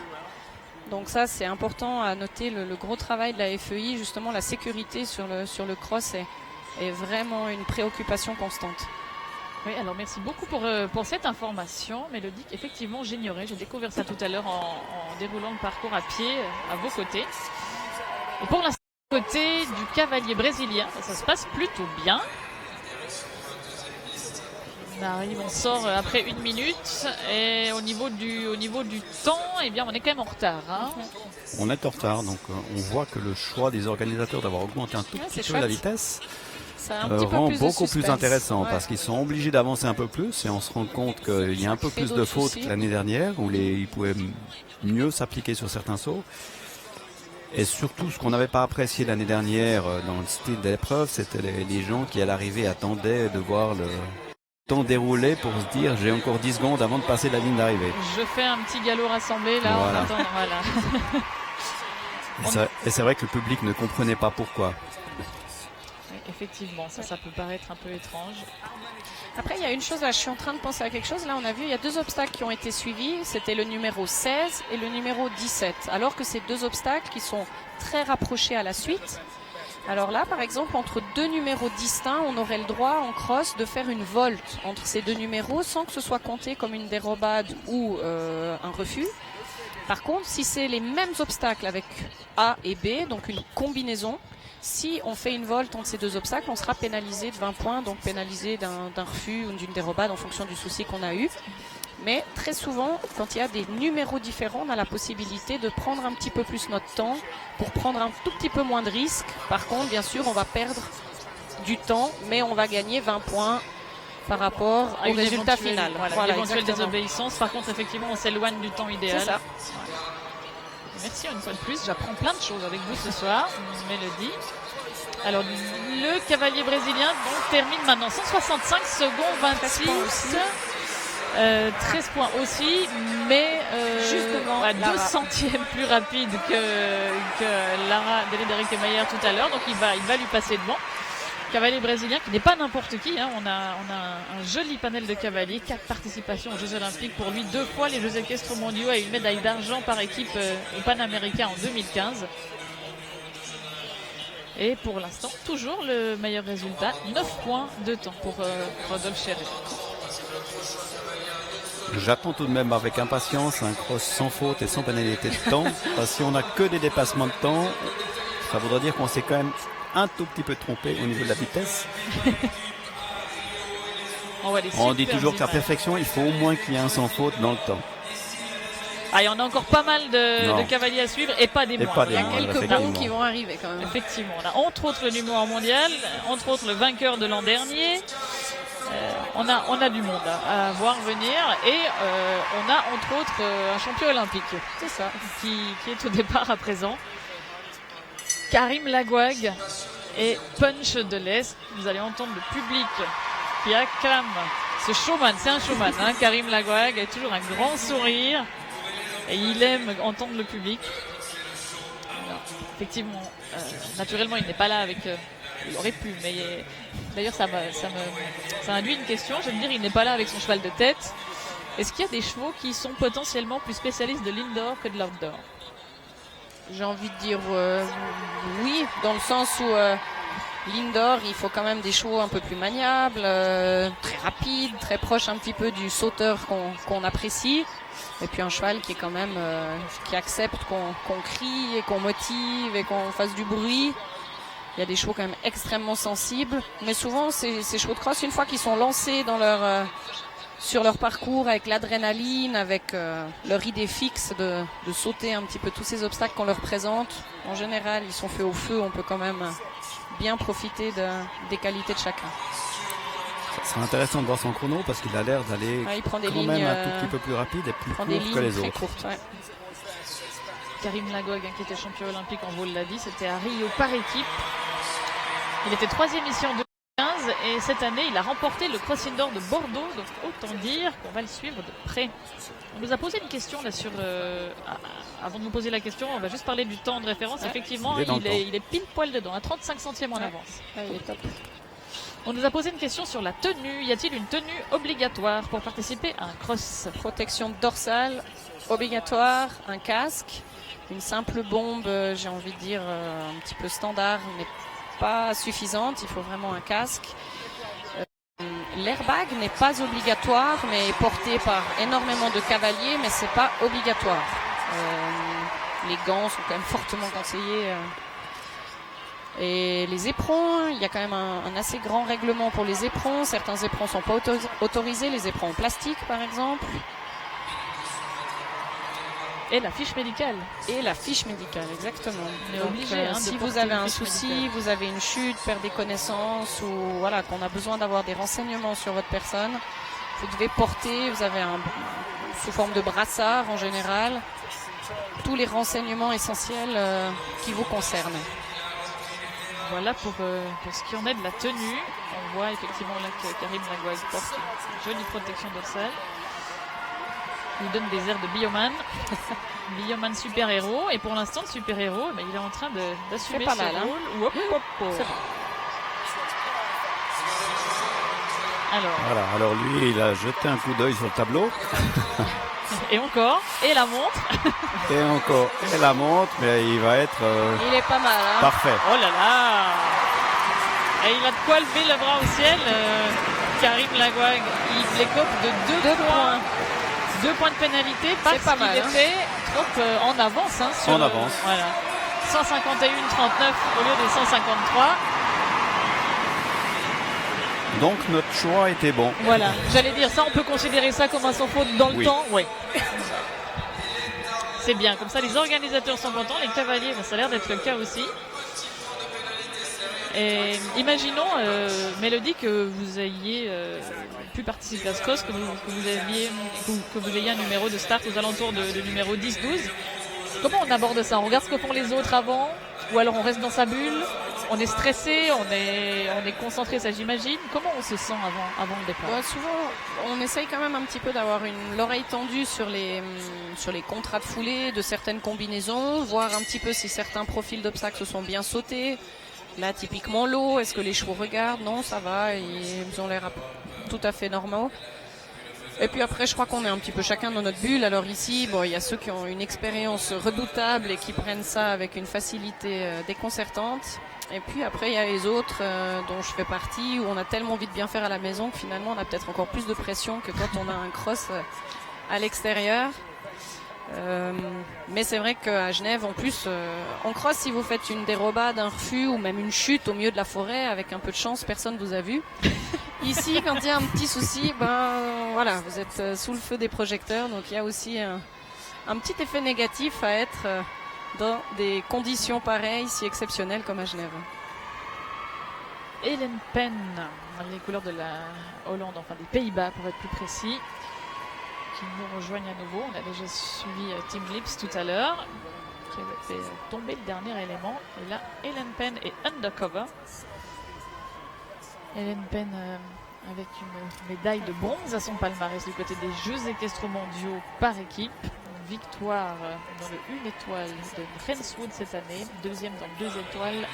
Donc ça, c'est important à noter le gros travail de la FEI. Justement, la sécurité sur le cross est vraiment une préoccupation constante. Oui, alors merci beaucoup pour cette information, Mélodie. Effectivement, j'ignorais. J'ai découvert ça tout à l'heure en déroulant le parcours à pied à vos côtés. Et pour l'instant, côté du cavalier brésilien, ça se passe plutôt bien. On sort après 1 minute et au niveau du temps, eh bien, on est quand même en retard. On est en retard, donc on voit que le choix des organisateurs d'avoir augmenté un tout petit peu la vitesse rend beaucoup plus intéressant parce qu'ils sont obligés d'avancer un peu plus et on se rend compte qu'il y a un peu plus de fautes que l'année dernière où ils pouvaient mieux s'appliquer sur certains sauts. Et surtout, ce qu'on n'avait pas apprécié l'année dernière dans le style d'épreuve, c'était les gens qui à l'arrivée attendaient de voir le temps déroulé pour se dire j'ai encore 10 secondes avant de passer la ligne d'arrivée. Je fais un petit galop rassemblé là voilà. en attendant. Voilà. Et c'est vrai que le public ne comprenait pas pourquoi. Oui, effectivement, ça peut paraître un peu étrange. Après, il y a une chose, là, je suis en train de penser à quelque chose. Là, on a vu, il y a 2 obstacles qui ont été suivis. C'était le numéro 16 et le numéro 17. Alors que c'est 2 obstacles qui sont très rapprochés à la suite. Alors là, par exemple, entre 2 numéros distincts, on aurait le droit en cross de faire une volte entre ces 2 numéros sans que ce soit compté comme une dérobade ou un refus. Par contre, si c'est les mêmes obstacles avec A et B, donc une combinaison, si on fait une volte entre ces 2 obstacles, on sera pénalisé de 20 points, donc pénalisé d'un refus ou d'une dérobade en fonction du souci qu'on a eu. Mais très souvent, quand il y a des numéros différents, on a la possibilité de prendre un petit peu plus notre temps pour prendre un tout petit peu moins de risques. Par contre, bien sûr, on va perdre du temps, mais on va gagner 20 points par rapport au résultat final. Voilà, l'éventuelle désobéissance. Par contre, effectivement, on s'éloigne du temps idéal. C'est ça. Merci une fois de plus. J'apprends plein de choses avec vous ce soir, Mélodie. Alors, le cavalier brésilien donc, termine maintenant 165 secondes 26. 13 points aussi, mais juste devant 2 centièmes plus rapide que Lara Deli-Dereke Meyer tout à l'heure, donc il va lui passer devant. Cavalier brésilien qui n'est pas n'importe qui, on a un joli panel de cavaliers, 4 participations aux Jeux Olympiques pour lui, 2 fois les Jeux équestres mondiaux et une médaille d'argent par équipe au Panaméricain en 2015. Et pour l'instant, toujours le meilleur résultat, 9 points de temps pour Rodolphe Scherer. J'attends tout de même avec impatience un cross sans faute et sans pénalité de temps. Parce que si on n'a que des dépassements de temps, ça voudrait dire qu'on s'est quand même un tout petit peu trompé au niveau de la vitesse. On dit toujours que la perfection, il faut au moins qu'il y ait un sans faute dans le temps. Ah, il y en a encore pas mal de cavaliers à suivre et pas des moindres. Il y a quelques bons qui vont arriver quand même. Effectivement, on a entre autres le numéro 1 mondial, entre autres le vainqueur de l'an dernier. On a du monde à voir venir et on a entre autres un champion olympique. C'est ça, qui est au départ à présent. Karim Lagouag et Punch de l'Est. Vous allez entendre le public qui acclame ce showman. C'est un showman, hein, Karim Lagouag a toujours un grand sourire et il aime entendre le public. Alors, effectivement, naturellement, il n'est pas là avec... il aurait pu, mais d'ailleurs, ça induit une question. Je vais me dire, il n'est pas là avec son cheval de tête. Est-ce qu'il y a des chevaux qui sont potentiellement plus spécialistes de l'indoor que de l'outdoor? J'ai envie de dire oui, dans le sens où l'indoor, il faut quand même des chevaux un peu plus maniables, très rapides, très proches un petit peu du sauteur qu'on apprécie. Et puis un cheval qui est quand même qui accepte qu'on crie et qu'on motive et qu'on fasse du bruit. Il y a des chevaux quand même extrêmement sensibles. Mais souvent, ces chevaux de cross, une fois qu'ils sont lancés dans sur leur parcours avec l'adrénaline, avec leur idée fixe de sauter un petit peu tous ces obstacles qu'on leur présente, en général, ils sont faits au feu. On peut quand même bien profiter des qualités de chacun. Ça serait intéressant de voir son chrono parce qu'il a l'air d'aller quand même un tout petit peu plus rapide et plus court que les autres. Courtes, ouais. Karim Lagouag, qui était champion olympique en vol, l'a dit, c'était à Rio par équipe. Il était 3e ici en 2015 et cette année il a remporté le Cross Indoor de Bordeaux, donc autant dire qu'on va le suivre de près. On nous a posé une question là sur... avant de nous poser la question, on va juste parler du temps de référence. Effectivement, il est pile poil dedans, à 35 centièmes en avance. Il est top. On nous a posé une question sur la tenue. Y a-t-il une tenue obligatoire pour participer à un cross? Protection dorsale obligatoire, un casque, une simple bombe, j'ai envie de dire un petit peu standard, mais pas suffisante. Il faut vraiment un casque. L'airbag n'est pas obligatoire, mais est porté par énormément de cavaliers, mais c'est pas obligatoire. Les gants sont quand même fortement conseillés. Et les éperons, il y a quand même un assez grand règlement pour les éperons. Certains éperons ne sont pas autorisés, les éperons en plastique par exemple. Et la fiche médicale. Et la fiche médicale, exactement. On est obligé. Si vous avez un souci, vous avez une chute, perdez connaissance ou voilà, qu'on a besoin d'avoir des renseignements sur votre personne, vous devez porter, vous avez sous forme de brassard en général, tous les renseignements essentiels qui vous concernent. Voilà pour ce qui en est de la tenue. On voit effectivement là que Karim Lagouag porte une jolie protection dorsale. Il donne des airs de Bioman. Bioman super-héros. Et pour l'instant, le super-héros, il est en train d'assumer ce rôle. Hop, hop, hop. C'est bon. Alors lui, il a jeté un coup d'œil sur le tableau. Et encore, et la montre. Et encore, et la montre, mais il va être... il est pas mal, hein. Parfait. Oh là là. Et il a de quoi lever le bras au ciel. Karim Lagouag, il écope de 2 points. 2 points de pénalité, parce pas mal, qu'il était trop en avance. Sur en avance. Voilà. 151-39 au lieu des 153. Donc notre choix était bon. Voilà, j'allais dire ça, on peut considérer ça comme un sans faute dans le temps. Oui. C'est bien, comme ça les organisateurs sont contents, les cavaliers, ça a l'air d'être le cas aussi. Et imaginons, Mélodie, que vous ayez pu participer à ce cross, que vous ayez un numéro de start aux alentours de numéro 10-12. Comment on aborde ça? On regarde ce que font les autres avant? Ou alors on reste dans sa bulle? On est stressé, on est concentré, ça j'imagine. Comment on se sent avant le départ? Souvent, on essaye quand même un petit peu d'avoir l'oreille tendue sur les contrats de foulée, de certaines combinaisons, voir un petit peu si certains profils d'obstacles se sont bien sautés. Là, typiquement l'eau, est-ce que les chevaux regardent? Non, ça va, ils ont l'air tout à fait normaux. Et puis après, je crois qu'on est un petit peu chacun dans notre bulle. Alors ici, bon, il y a ceux qui ont une expérience redoutable et qui prennent ça avec une facilité déconcertante. Et puis après, il y a les autres dont je fais partie, où on a tellement envie de bien faire à la maison que finalement, on a peut-être encore plus de pression que quand on a un cross à l'extérieur. Mais c'est vrai qu'à Genève, en plus, en cross, si vous faites une dérobade, un refus ou même une chute au milieu de la forêt, avec un peu de chance, personne vous a vu. Ici, quand il y a un petit souci, voilà, vous êtes sous le feu des projecteurs, donc il y a aussi un petit effet négatif à être dans des conditions pareilles, si exceptionnelles comme à Genève. Hélène Penn, les couleurs de la Hollande, enfin des Pays-Bas pour être plus précis, qui nous rejoignent à nouveau. On a déjà suivi Tim Lips tout à l'heure, qui avait fait tomber le dernier élément. Et là, Hélène Penn est undercover. Hélène Penn avec une médaille de bronze à son palmarès du côté des Jeux équestres mondiaux par équipe. Une victoire dans le 1 étoile de Renswood cette année, deuxième dans le 2 étoiles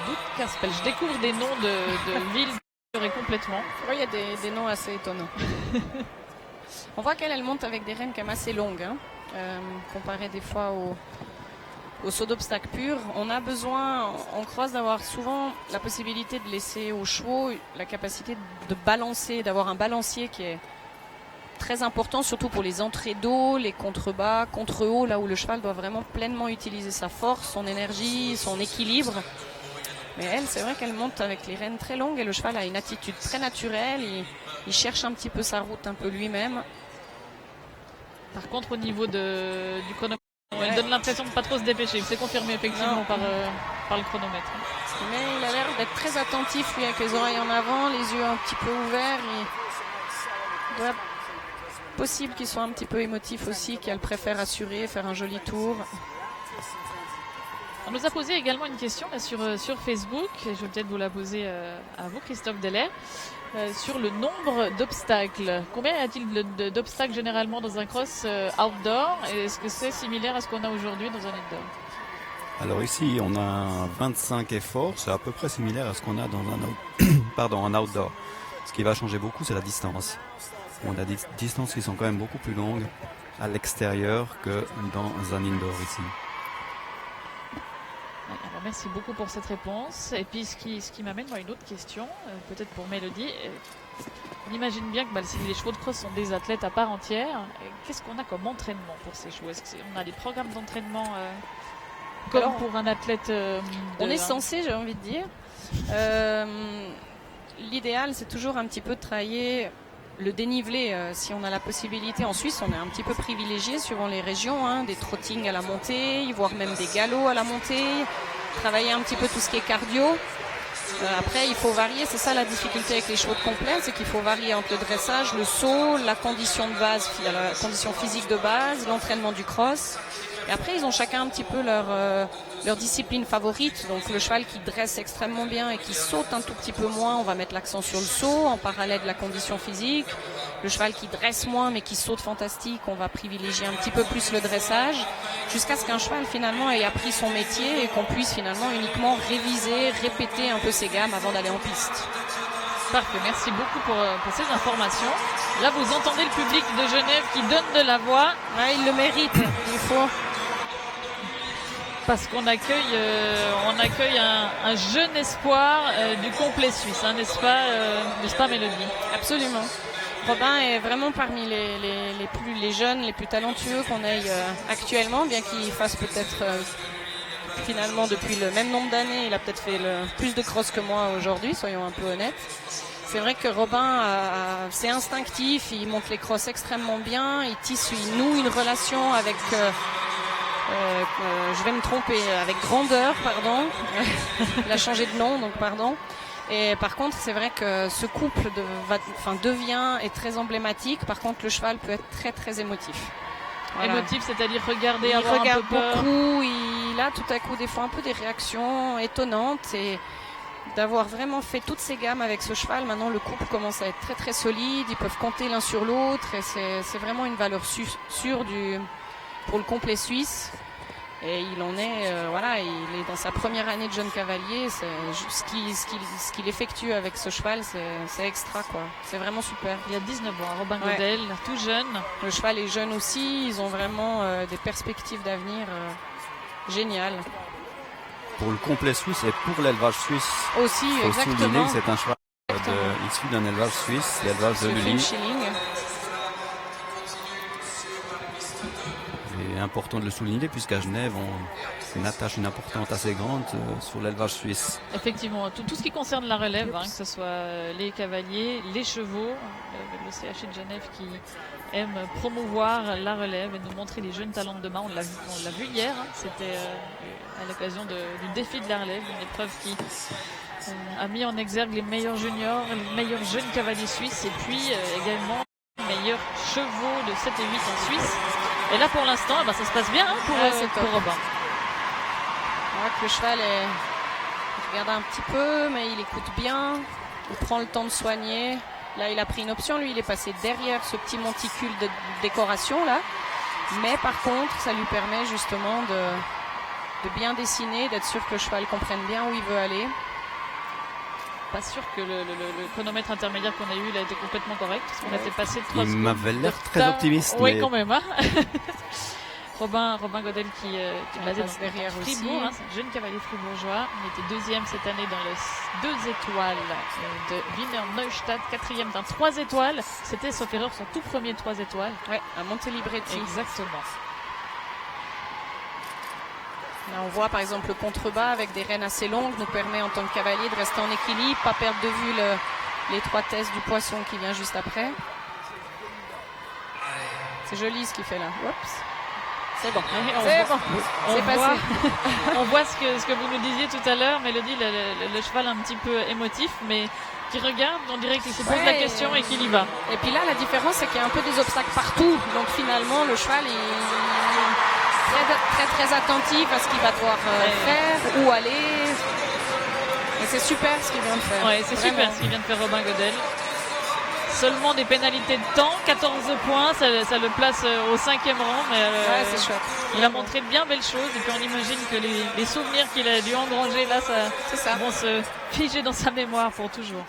d'Outkaspel. Je découvre des noms de villes complètement. Oui, il y a des noms assez étonnants. On voit qu'elle monte avec des rênes quand même assez longues, comparé des fois au saut d'obstacle pur. On a besoin, en cross, d'avoir souvent la possibilité de laisser aux chevaux la capacité de balancer, d'avoir un balancier qui est très important, surtout pour les entrées d'eau, les contrebas, contre-haut, là où le cheval doit vraiment pleinement utiliser sa force, son énergie, son équilibre. Mais elle, c'est vrai qu'elle monte avec les rênes très longues et le cheval a une attitude très naturelle. Il cherche un petit peu sa route, un peu lui-même. Par contre, au niveau du chronomètre, il donne l'impression de ne pas trop se dépêcher. C'est confirmé effectivement par le chronomètre. Mais il a l'air d'être très attentif, lui, avec les oreilles en avant, les yeux un petit peu ouverts. Il doit possible qu'il soit un petit peu émotif aussi, qu'elle préfère assurer, faire un joli tour. On nous a posé également une question là, sur Facebook, et je vais peut-être vous la poser à vous, Christophe Delay, sur le nombre d'obstacles. Combien y a-t-il d'obstacles généralement dans un cross outdoor, et est-ce que c'est similaire à ce qu'on a aujourd'hui dans un indoor? Alors ici, on a 25 efforts, c'est à peu près similaire à ce qu'on a dans un outdoor. Ce qui va changer beaucoup, c'est la distance. On a des distances qui sont quand même beaucoup plus longues à l'extérieur que dans un indoor ici. Alors, merci beaucoup pour cette réponse. Et puis ce qui m'amène à une autre question, peut-être pour Mélodie. On imagine bien que si les chevaux de cross sont des athlètes à part entière, qu'est-ce qu'on a comme entraînement pour ces chevaux? Est-ce qu'on a des programmes d'entraînement comme pour un athlète on est censé, j'ai envie de dire. L'idéal, c'est toujours un petit peu de travailler le dénivelé, si on a la possibilité. En Suisse, on est un petit peu privilégié suivant les régions, des trottings à la montée, voire même des galops à la montée, travailler un petit peu tout ce qui est cardio. Après, il faut varier, c'est ça la difficulté avec les chevaux de complet, c'est qu'il faut varier entre le dressage, le saut, la condition de base, la condition physique de base, l'entraînement du cross. Et après, ils ont chacun un petit peu leur discipline favorite. Donc le cheval qui dresse extrêmement bien et qui saute un tout petit peu moins, on va mettre l'accent sur le saut en parallèle de la condition physique. Le cheval qui dresse moins mais qui saute fantastique, on va privilégier un petit peu plus le dressage, jusqu'à ce qu'un cheval finalement ait appris son métier et qu'on puisse finalement uniquement réviser, répéter un peu ses gammes avant d'aller en piste. Parfait, merci beaucoup pour ces informations. Là, vous entendez le public de Genève qui donne de la voix. Ouais, il le mérite, il faut. Parce qu'on accueille un jeune espoir du complet suisse, n'est-ce pas Mélodie? Absolument. Robin est vraiment parmi les jeunes, les plus talentueux qu'on ait actuellement, bien qu'il fasse peut-être finalement depuis le même nombre d'années, il a peut-être fait plus de cross que moi aujourd'hui, soyons un peu honnêtes. C'est vrai que Robin, c'est instinctif, il monte les crosses extrêmement bien, il noue une relation avec... je vais me tromper, avec Grandeur, pardon. Il a changé de nom, donc pardon. Et par contre, c'est vrai que ce couple est très emblématique. Par contre, le cheval peut être très très émotif. Voilà. Émotif, c'est-à-dire regarder, il avoir regarde un peu peur. Beaucoup, il a tout à coup des fois un peu des réactions étonnantes et d'avoir vraiment fait toutes ces gammes avec ce cheval. Maintenant, le couple commence à être très très solide. Ils peuvent compter l'un sur l'autre et c'est vraiment une valeur sûre pour le complet suisse. Et il en est, il est dans sa première année de jeune cavalier. Ce qu'il effectue avec ce cheval, c'est extra, quoi. C'est vraiment super. Il y a 19 ans, Robin Godel, tout jeune. Le cheval est jeune aussi. Ils ont vraiment des perspectives d'avenir géniales. Pour le complet suisse et pour l'élevage suisse. Aussi, faut exactement. souligner que c'est un cheval issu d'un élevage suisse, l'élevage de Lully. C'est important de le souligner puisqu'à Genève, on attache une importance assez grande sur l'élevage suisse. Effectivement, tout ce qui concerne la relève, que ce soit les cavaliers, les chevaux, le CHI de Genève qui aime promouvoir la relève et nous montrer les jeunes talents de demain. On l'a vu hier, c'était à l'occasion du défi de la relève, une épreuve qui a mis en exergue les meilleurs juniors, les meilleurs jeunes cavaliers suisses et puis également les meilleurs chevaux de 7 et 8 en Suisse. Et là pour l'instant, ça se passe bien pour Robin. On voit que le cheval il regarde un petit peu, mais il écoute bien, il prend le temps de soigner. Là, il a pris une option, lui, il est passé derrière ce petit monticule de décoration là. Mais par contre, ça lui permet justement de bien dessiner, d'être sûr que le cheval comprenne bien où il veut aller. Pas sûr que le chronomètre intermédiaire qu'on a eu, il a été complètement correct, parce qu'on était passé de 3 secondes. Il m'avait l'air très optimiste. Oui, quand même. Robin Godel qui basé derrière Fribourg, c'est un jeune cavalier fribourgeois. Il était deuxième cette année dans le 2 étoiles de Wiener Neustadt, quatrième d'un 3 étoiles. C'était, sauf erreur, son tout premier 3 étoiles. Ouais, à Montelibretti. Exactement. Là, on voit par exemple le contrebas avec des rênes assez longues nous permet en tant que cavalier de rester en équilibre, pas perdre de vue l'étroitesse du poisson qui vient juste après. C'est joli ce qu'il fait là. Oups. C'est bon. C'est bon. C'est passé. On voit ce que vous nous disiez tout à l'heure, Mélodie, le cheval un petit peu émotif, mais qui regarde, on dirait qu'il se pose la question et qu'il y va. Et puis là, la différence, c'est qu'il y a un peu des obstacles partout. Donc finalement, le cheval est très attentif à ce qu'il va devoir faire, où aller. Et c'est super ce qu'il vient de faire. Ouais, c'est super ce qu'il vient de faire Robin Godel. Seulement des pénalités de temps, 14 points, ça le place au 5e rang. Mais c'est chouette. Il a montré de bien belles choses et puis on imagine que les souvenirs qu'il a dû engranger là, ça vont se figer dans sa mémoire pour toujours.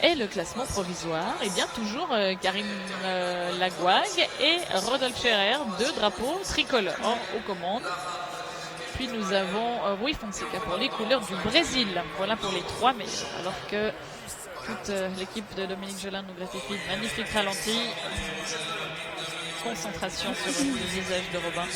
Et le classement provisoire, bien toujours Karim Lagouag et Rodolphe Scherer, 2 drapeaux tricolores aux commandes. Puis nous avons Rui Fonseca pour les couleurs du Brésil. Voilà pour les 3 meilleurs. Alors que toute l'équipe de Dominique Jolin nous gratifie de magnifiques ralentis. Concentration sur le visage de Robin.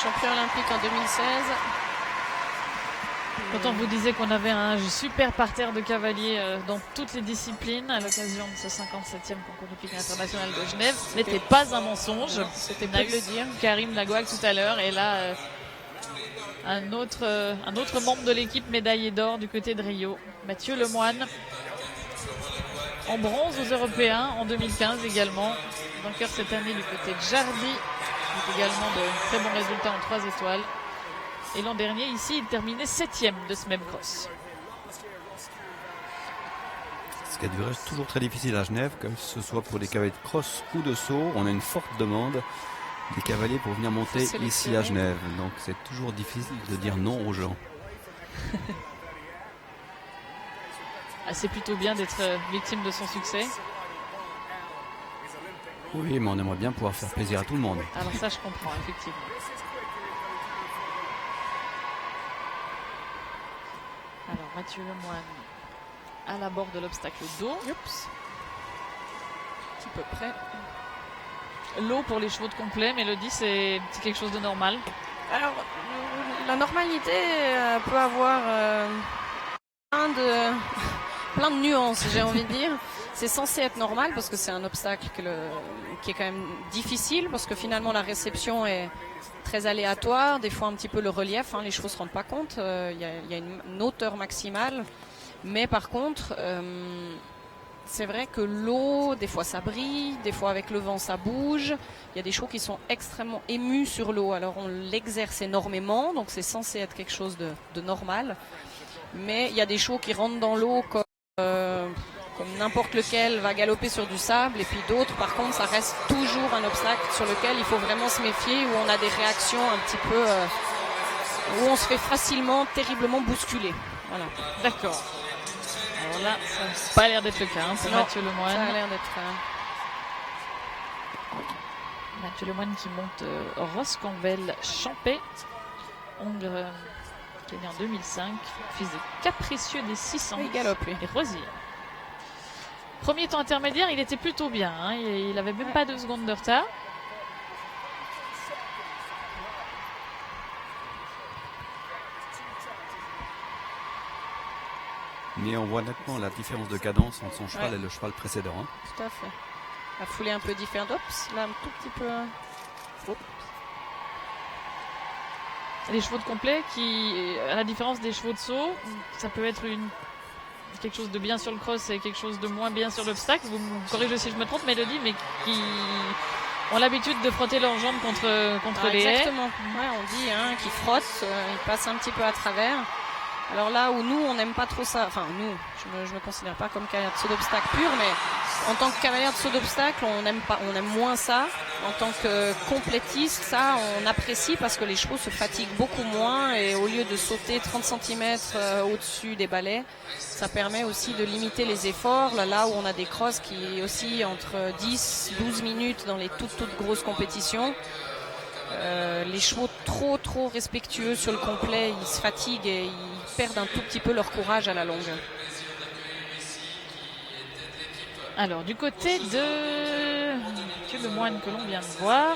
Champion olympique en 2016. Quand on vous disait qu'on avait un super parterre de cavaliers dans toutes les disciplines à l'occasion de ce 57e concours hippique international de Genève, ce n'était pas un mensonge. C'était pas de le dire. Karim Lagouag tout à l'heure, et là un autre membre de l'équipe médaillé d'or du côté de Rio, Mathieu Lemoine, en bronze aux Européens en 2015 également, vainqueur cette année du côté de Jardy, avec également de très bons résultats en 3 étoiles. Et l'an dernier, ici, il terminait 7e de ce même cross. Ce qui est toujours très difficile à Genève, que ce soit pour les cavaliers de cross ou de saut, on a une forte demande des cavaliers pour venir monter ici à Genève. Donc c'est toujours difficile de dire non aux gens. C'est plutôt bien d'être victime de son succès. Oui, mais on aimerait bien pouvoir faire plaisir à tout le monde. Alors ça, je comprends, effectivement. Alors, Mathieu Lemoine à la bord de l'obstacle d'eau. Oups. Un petit peu près. L'eau pour les chevaux de complet, Mélodie, c'est quelque chose de normal? Alors, la normalité peut avoir plein de nuances, j'ai envie de dire. C'est censé être normal parce que c'est un obstacle qui est quand même difficile parce que finalement la réception est très aléatoire, des fois un petit peu le relief, les chevaux ne se rendent pas compte, il y a une hauteur maximale, mais par contre c'est vrai que l'eau, des fois ça brille, des fois avec le vent ça bouge. Il y a des chevaux qui sont extrêmement émus sur l'eau. Alors on l'exerce énormément, donc c'est censé être quelque chose de normal. Mais il y a des chevaux qui rentrent dans l'eau comme n'importe lequel va galoper sur du sable. Et puis d'autres, par contre, ça reste toujours un obstacle sur lequel il faut vraiment se méfier, où on a des réactions un petit peu... où on se fait facilement, terriblement bousculer. Voilà. D'accord. Alors là, ça n'a pas l'air d'être le cas pour Mathieu Lemoine. Ça a l'air d'être... Mathieu Lemoine qui monte Roscambel-Champais, Hongre qui est né en 2005, fils de Capricieux des 600 il galope, lui. et Rosier. Premier temps intermédiaire, il était plutôt bien, hein. Il avait même pas 2 secondes de retard. Mais on voit nettement la différence de cadence entre son cheval et le cheval précédent. Hein. Tout à fait. La foulée un peu différente. Oups, là un tout petit peu... Oups. Les chevaux de complet qui, à la différence des chevaux de saut, ça peut être quelque chose de bien sur le cross et quelque chose de moins bien sur l'obstacle. Vous me corrigez si je me trompe, Mélodie, mais qui ont l'habitude de frotter leurs jambes contre les haies. Exactement. Ouais, on dit qu'ils frottent, ils passent un petit peu à travers. Alors là où nous, on n'aime pas trop ça, enfin nous, je me considère pas comme cavalière de saut d'obstacle pur, mais en tant que cavalière de saut d'obstacle, on aime moins ça. En tant que complétiste, ça, on apprécie parce que les chevaux se fatiguent beaucoup moins et au lieu de sauter 30 cm au-dessus des balais, ça permet aussi de limiter les efforts. Là où on a des crosses qui oscillent entre 10-12 minutes dans les toutes grosses compétitions. Les chevaux trop respectueux sur le complet, ils se fatiguent et ils perdent un tout petit peu leur courage à la longue. Alors du côté de Mathieu Lemoine que l'on vient de voir,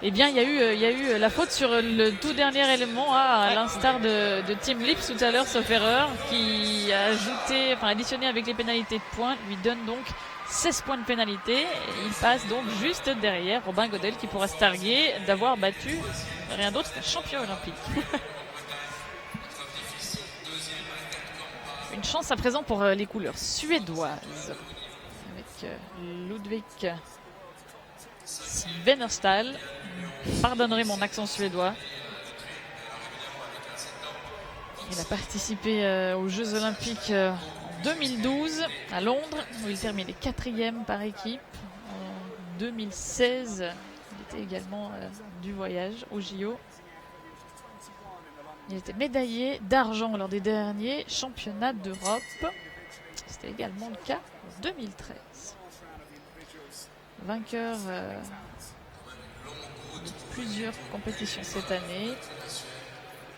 eh bien il y a eu la faute sur le tout dernier élément, à l'instar de Tim Lips tout à l'heure, sauf erreur, qui a additionné avec les pénalités de points, lui donne donc 16 points de pénalité. Il passe donc juste derrière Robin Godel qui pourra se targuer d'avoir battu rien d'autre qu'un champion olympique. Une chance à présent pour les couleurs suédoises avec Ludwig Svennerstal. Pardonnerez mon accent suédois. Il a participé aux Jeux Olympiques en 2012 à Londres, où il terminait 4e par équipe. En 2016, il était également du voyage au JO. Il était médaillé d'argent lors des derniers championnats d'Europe. C'était également le cas en 2013. Vainqueur de plusieurs compétitions cette année.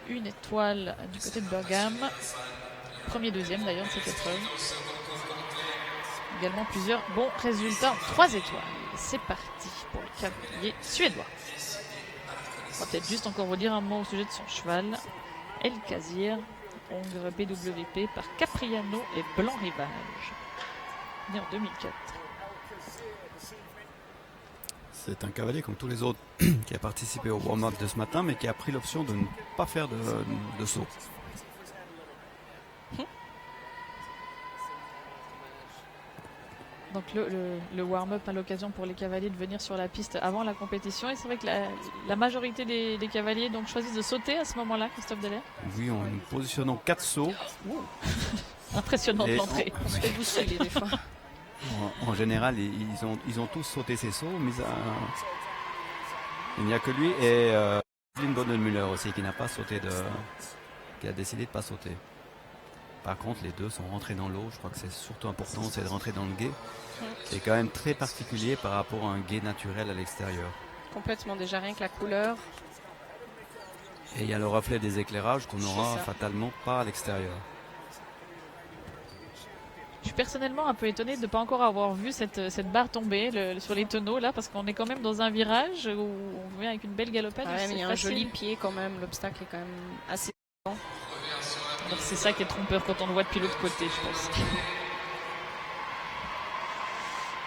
Une étoile du côté de Bergame. Premier, deuxième d'ailleurs de cette épreuve. Également plusieurs bons résultats en 3 étoiles. C'est parti pour le cavalier suédois. On va peut-être juste encore vous dire un mot au sujet de son cheval. El Kazir, Hongre BWP par Capriano et Blanc Rivage. Né en 2004. C'est un cavalier comme tous les autres qui a participé au warm-up de ce matin, mais qui a pris l'option de ne pas faire de saut. Donc le warm-up a l'occasion pour les cavaliers de venir sur la piste avant la compétition. Et c'est vrai que la majorité des cavaliers donc choisissent de sauter à ce moment-là, Christophe Delair. Oui, nous positionnons 4 sauts. Impressionnante l'entrée. On se fait bousculer des fois. En général, ils ont tous sauté ces sauts, mais il n'y a que lui et Lynn Bonnemüller aussi qui n'a pas sauté qui a décidé de ne pas sauter. Par contre, les deux sont rentrés dans l'eau. Je crois que c'est surtout important, c'est de rentrer dans le gué. C'est quand même très particulier par rapport à un gué naturel à l'extérieur. Complètement, déjà rien que la couleur. Et il y a le reflet des éclairages qu'on n'aura fatalement pas à l'extérieur. Je suis personnellement un peu étonné de ne pas encore avoir vu cette barre tomber sur les tonneaux là, parce qu'on est quand même dans un virage où on vient avec une belle galopade. Ouais, mais il y a un joli pied quand même, l'obstacle est quand même assez grand. Alors c'est ça qui est trompeur quand on le voit depuis l'autre côté, je pense.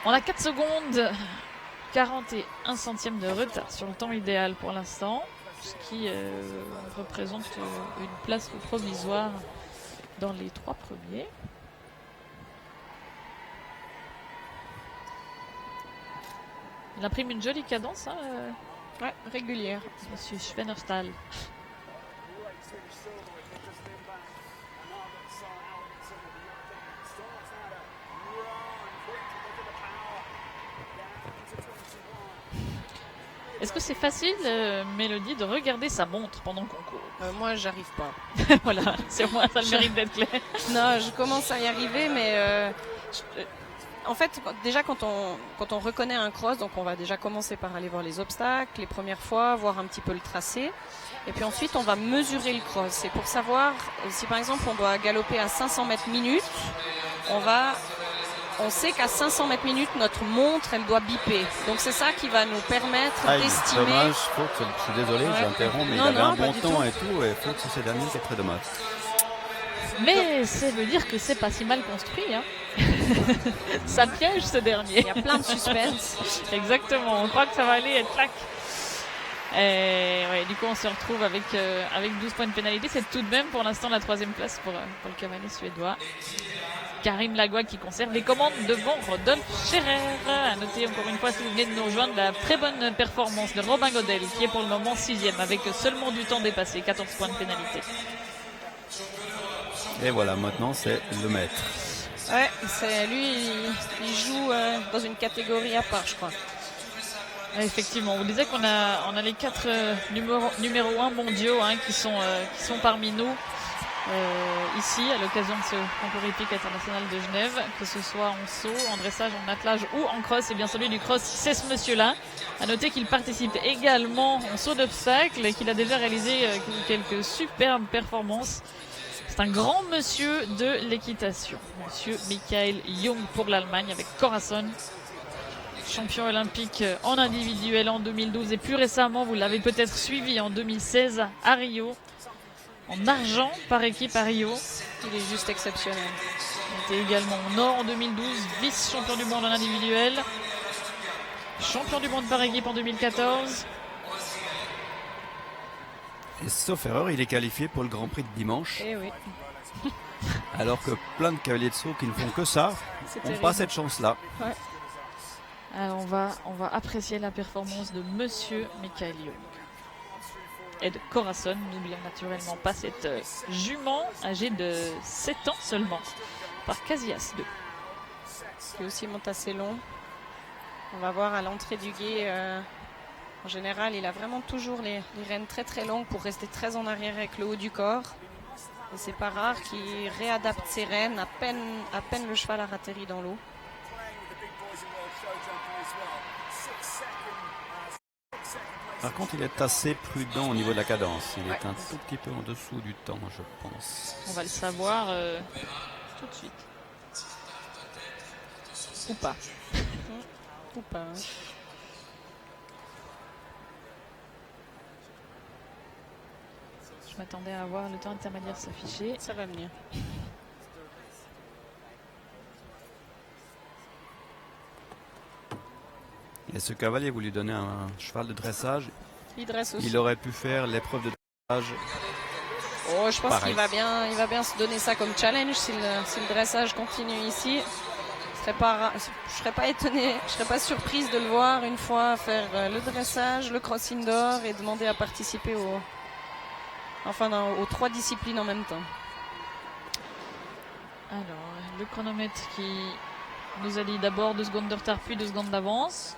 On a 4 secondes, 41 centièmes de retard sur le temps idéal pour l'instant, ce qui représente une place provisoire dans les 3 premiers. Il imprime une jolie cadence, hein, Ouais, régulière. Monsieur Schwenerstahl. Est-ce que c'est facile, Mélodie, de regarder sa montre pendant qu'on court? Moi, j'arrive pas. Voilà, c'est au moins ça le mérite d'être clair. Non, je commence à y arriver, mais en fait, déjà quand on reconnaît un cross, donc on va déjà commencer par aller voir les obstacles, les premières fois, voir un petit peu le tracé. Et puis ensuite, on va mesurer le cross. C'est pour savoir si par exemple on doit galoper à 500 mètres minute, on sait qu'à 500 mètres minute, notre montre, elle doit biper. Donc c'est ça qui va nous permettre d'estimer. Dommage, Fox, je suis désolé, j'interromps, mais Non, il avait un pas bon du temps tout. et tout, et Fox c'est dernier, c'est très dommage. Mais ça veut dire que c'est pas si mal construit. Hein. Ça piège ce dernier. Il y a plein de suspense. Exactement, on croit que ça va aller être clac. Et ouais, du coup, on se retrouve avec 12 points de pénalité. C'est tout de même pour l'instant la 3e place pour le cavalier suédois. Karim Lagua qui conserve les commandes devant Rodolphe Scherer. À noter encore une fois, si vous venez de nous rejoindre, la très bonne performance de Robin Godel qui est pour le moment 6e avec seulement du temps dépassé, 14 points de pénalité. Et voilà, maintenant c'est le maître. Ouais, c'est lui, il joue dans une catégorie à part, je crois. Ouais, effectivement, on vous disait qu'on a les 4 numéro 1 mondiaux qui sont parmi nous ici à l'occasion de ce concours hippique international de Genève, que ce soit en saut, en dressage, en attelage ou en cross. Et bien celui du cross, c'est ce monsieur-là. À noter qu'il participe également en saut d'obstacle et qu'il a déjà réalisé quelques superbes performances. C'est un grand monsieur de l'équitation, monsieur Michael Jung pour l'Allemagne avec Corazon. Champion olympique en individuel en 2012 et plus récemment, vous l'avez peut-être suivi en 2016 à Rio, en argent par équipe à Rio. Il est juste exceptionnel. Il était également en or en 2012, vice-champion du monde en individuel, champion du monde par équipe en 2014. Et sauf erreur, il est qualifié pour le Grand Prix de dimanche. Eh oui. Alors que plein de cavaliers de saut qui ne font que ça n'ont pas cette chance-là. Ouais. Alors on va apprécier la performance de monsieur Michael Jung. Et de Corazon, n'oublions naturellement pas cette jument âgée de 7 ans seulement, par Casillas 2. Qui aussi monte assez long. On va voir à l'entrée du gué, en général, il a vraiment toujours les rênes très très longues pour rester très en arrière avec le haut du corps. Et c'est pas rare qu'il réadapte ses rênes à peine le cheval a atterri dans l'eau. Par contre, il est assez prudent au niveau de la cadence. Il est un tout petit peu en dessous du temps, je pense. On va le savoir tout de suite. Ou pas. Ou pas. Hein. Je m'attendais à voir le temps intermédiaire s'afficher. Ça va venir. Et ce cavalier, vous lui donnez un cheval de dressage. Il dresse aussi. Il aurait pu faire l'épreuve de dressage. Oh, je pense pareil. qu'il va bien se donner ça comme challenge si le dressage continue ici. Je serais pas étonnée, je serais pas surprise de le voir une fois faire le dressage, le cross indoor et demander à participer aux 3 disciplines en même temps. Alors, le chronomètre qui nous a dit d'abord 2 secondes de retard puis 2 secondes d'avance.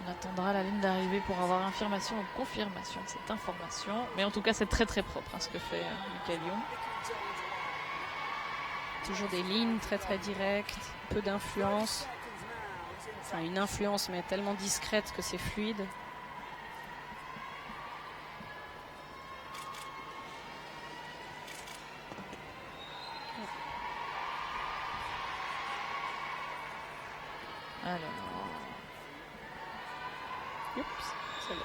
On attendra la ligne d'arrivée pour avoir infirmation ou confirmation de cette information. Mais en tout cas, c'est très très propre ce que fait Michael Jung. Toujours des lignes très très directes, peu d'influence. Enfin, une influence mais tellement discrète que c'est fluide. Alors, Oups, c'est bon.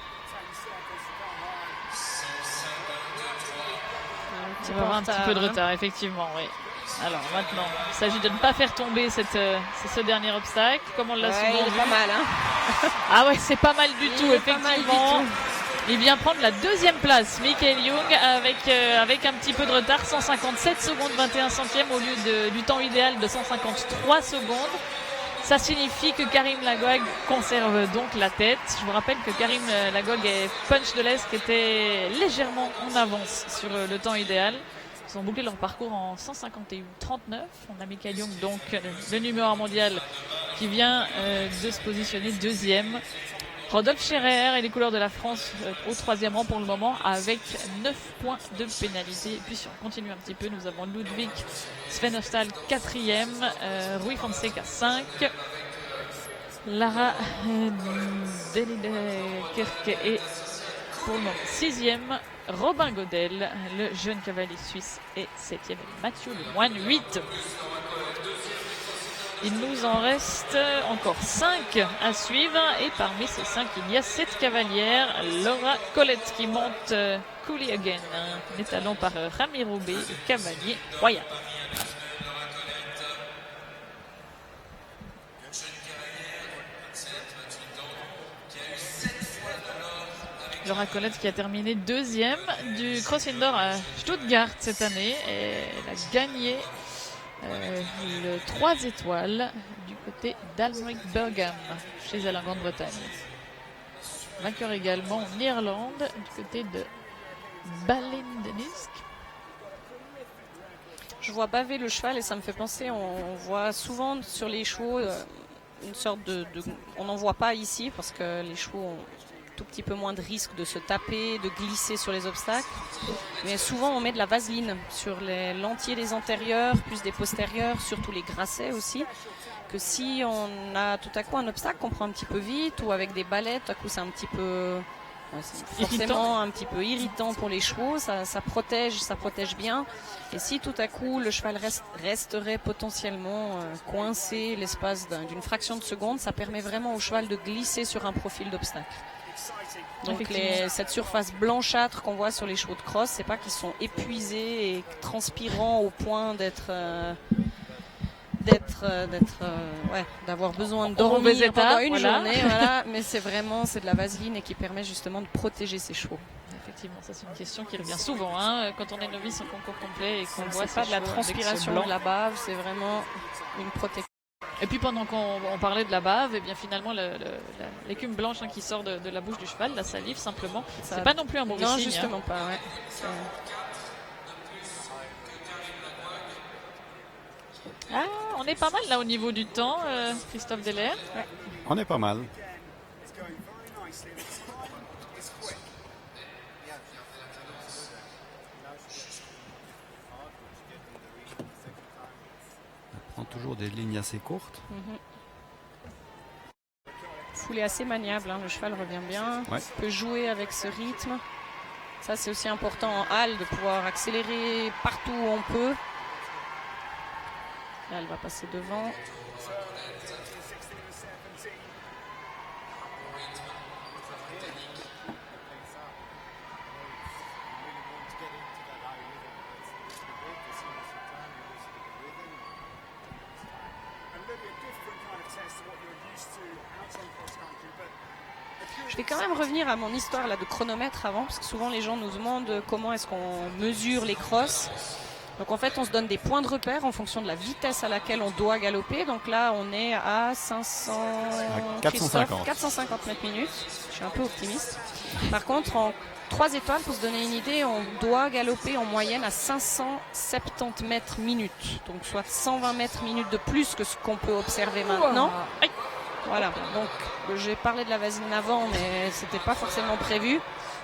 il va y avoir un petit peu de retard, effectivement, oui. Alors maintenant, il s'agit de ne pas faire tomber ce dernier obstacle, comme on l'a souvent il est vu. pas mal, hein. Ah ouais, c'est pas mal du tout, est pas mal du effectivement. tout. Il vient prendre la 2e place, Michael Jung, avec un petit peu de retard, 157 secondes 21 centièmes au lieu du temps idéal de 153 secondes. Ça signifie que Karim Lagog conserve donc la tête. Je vous rappelle que Karim Lagog et Punch de l'Est étaient légèrement en avance sur le temps idéal. Ils ont bouclé leur parcours en 151,39. On a Michael Young, donc le numéro 1 mondial, qui vient de se positionner deuxième. Rodolphe Scherer et les couleurs de la France au troisième rang pour le moment avec 9 points de pénalité. Et puis si on continue un petit peu, nous avons Ludwig Svenhofstall quatrième, Rui Fonseca 5, Lara Delidekerke est pour le moment sixième, Robin Godel, le jeune cavalier suisse, est septième, et Mathieu Lemoine 8. Il nous en reste encore 5 à suivre et parmi ces 5, il y a 7 cavalières. Laura Colette qui monte Cooley Again, l'étalon par Ramiro B, le cavalier royal. Laura Colette qui a terminé deuxième du Cross Indoor à Stuttgart cette année et elle a gagné le 3 étoiles du côté d'Almeric Bergham chez elle en Grande-Bretagne. Vainqueur également en Irlande du côté de Ballindenisk. Je vois baver le cheval et ça me fait penser, on voit souvent sur les chevaux une sorte on n'en voit pas ici parce que les chevaux ont tout petit peu moins de risque de se taper, de glisser sur les obstacles. Mais souvent, on met de la vaseline sur les l'entier des antérieurs, plus des postérieurs, surtout les grasset aussi. Que si on a tout à coup un obstacle qu'on prend un petit peu vite ou avec des balais, tout à coup c'est un petit peu forcément un petit peu irritant pour les chevaux. Ça protège bien. Et si tout à coup le cheval resterait potentiellement coincé l'espace d'une fraction de seconde, ça permet vraiment au cheval de glisser sur un profil d'obstacle. Donc cette surface blanchâtre qu'on voit sur les chevaux de cross, c'est pas qu'ils sont épuisés et transpirants au point d'avoir besoin de dormir pendant une journée, voilà. Mais c'est de la vaseline et qui permet justement de protéger ses chevaux. Effectivement, ça c'est une question qui revient souvent quand on est novice en concours complet et qu'on voit pas de la transpiration de la bave, c'est vraiment une protection. Et puis pendant qu'on parlait de la bave, et bien finalement l'écume blanche qui sort de la bouche du cheval, la salive simplement, c'est pas non plus un mauvais signe. Non, justement pas. Ouais. Ah, on est pas mal là au niveau du temps, Christophe Delair. Ouais. On est pas mal. On prend toujours des lignes assez courtes. Foulée assez maniable, le cheval revient bien, peut jouer avec ce rythme. Ça c'est aussi important en halle de pouvoir accélérer partout où on peut. Là elle va passer devant. Je vais quand même revenir à mon histoire là de chronomètre avant, parce que souvent les gens nous demandent comment est-ce qu'on mesure les crosses. Donc en fait on se donne des points de repère en fonction de la vitesse à laquelle on doit galoper. Donc là on est à 450 mètres minutes. Je suis un peu optimiste. Par contre en 3 étoiles, pour se donner une idée, on doit galoper en moyenne à 570 mètres minutes. Donc soit 120 mètres minutes de plus que ce qu'on peut observer maintenant. Voilà, donc j'ai parlé de la vaseline avant, mais c'était pas forcément prévu.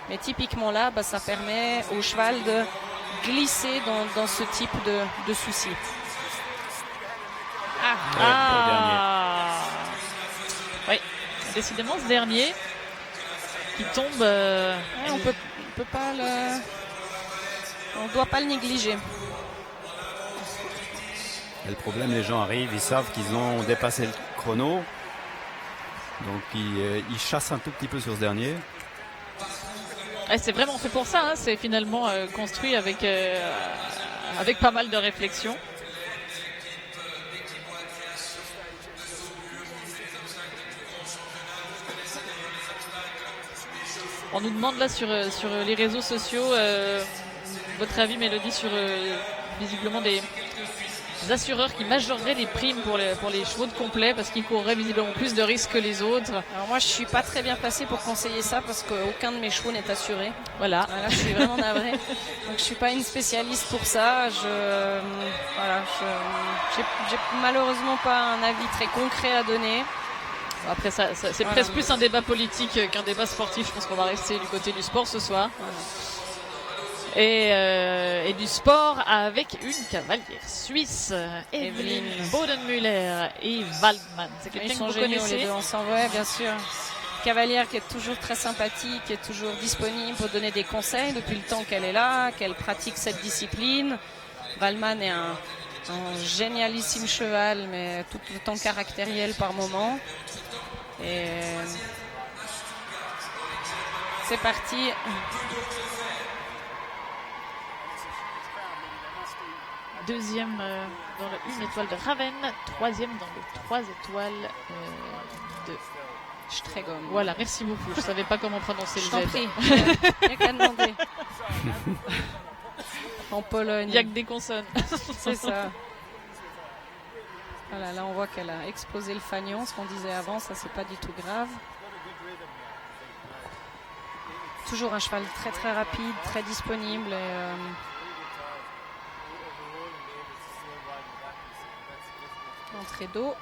Mais typiquement là, ça permet au cheval de glisser dans ce type de soucis. Oui, décidément ce dernier qui tombe. On peut pas on doit pas le négliger. Et le problème, les gens arrivent, ils savent qu'ils ont dépassé le chrono. Donc ils chassent un tout petit peu sur ce dernier. C'est vraiment fait pour ça, c'est finalement construit avec pas mal de réflexion. On nous demande là sur les réseaux sociaux votre avis, Mélodie, sur visiblement des assureurs qui majoreraient les primes pour les chevaux de complet parce qu'ils courraient visiblement plus de risques que les autres. Alors moi je suis pas très bien placée pour conseiller ça parce qu'aucun de mes chevaux n'est assuré. Voilà. Je suis vraiment navrée. Donc je suis pas une spécialiste pour ça. J'ai malheureusement pas un avis très concret à donner. Après ça c'est presque plus un débat politique qu'un débat sportif. Je pense qu'on va rester du côté du sport ce soir. Voilà. Et du sport avec une cavalière suisse, Evelyn Bodenmüller et Waldmann. C'est quelqu'un Ils que sont vous géniaux connaissez les deux ensemble, ouais, bien sûr. Cavalière qui est toujours très sympathique, qui est toujours disponible pour donner des conseils depuis le temps qu'elle est là, qu'elle pratique cette discipline. Waldmann est un génialissime cheval, mais tout autant caractériel par moment. Et c'est parti. Deuxième dans le 1 étoile de Ravenne, troisième dans le 3 étoiles de Stregom. Voilà, merci beaucoup. Je savais pas comment prononcer le Z. Je t'en prie. Il n'y a qu'à demander. En Pologne. Il n'y a que des consonnes. C'est ça. Voilà, là on voit qu'elle a explosé le fanion, ce qu'on disait avant, ça c'est pas du tout grave. Toujours un cheval très très rapide, très disponible et l'entrée d'eau.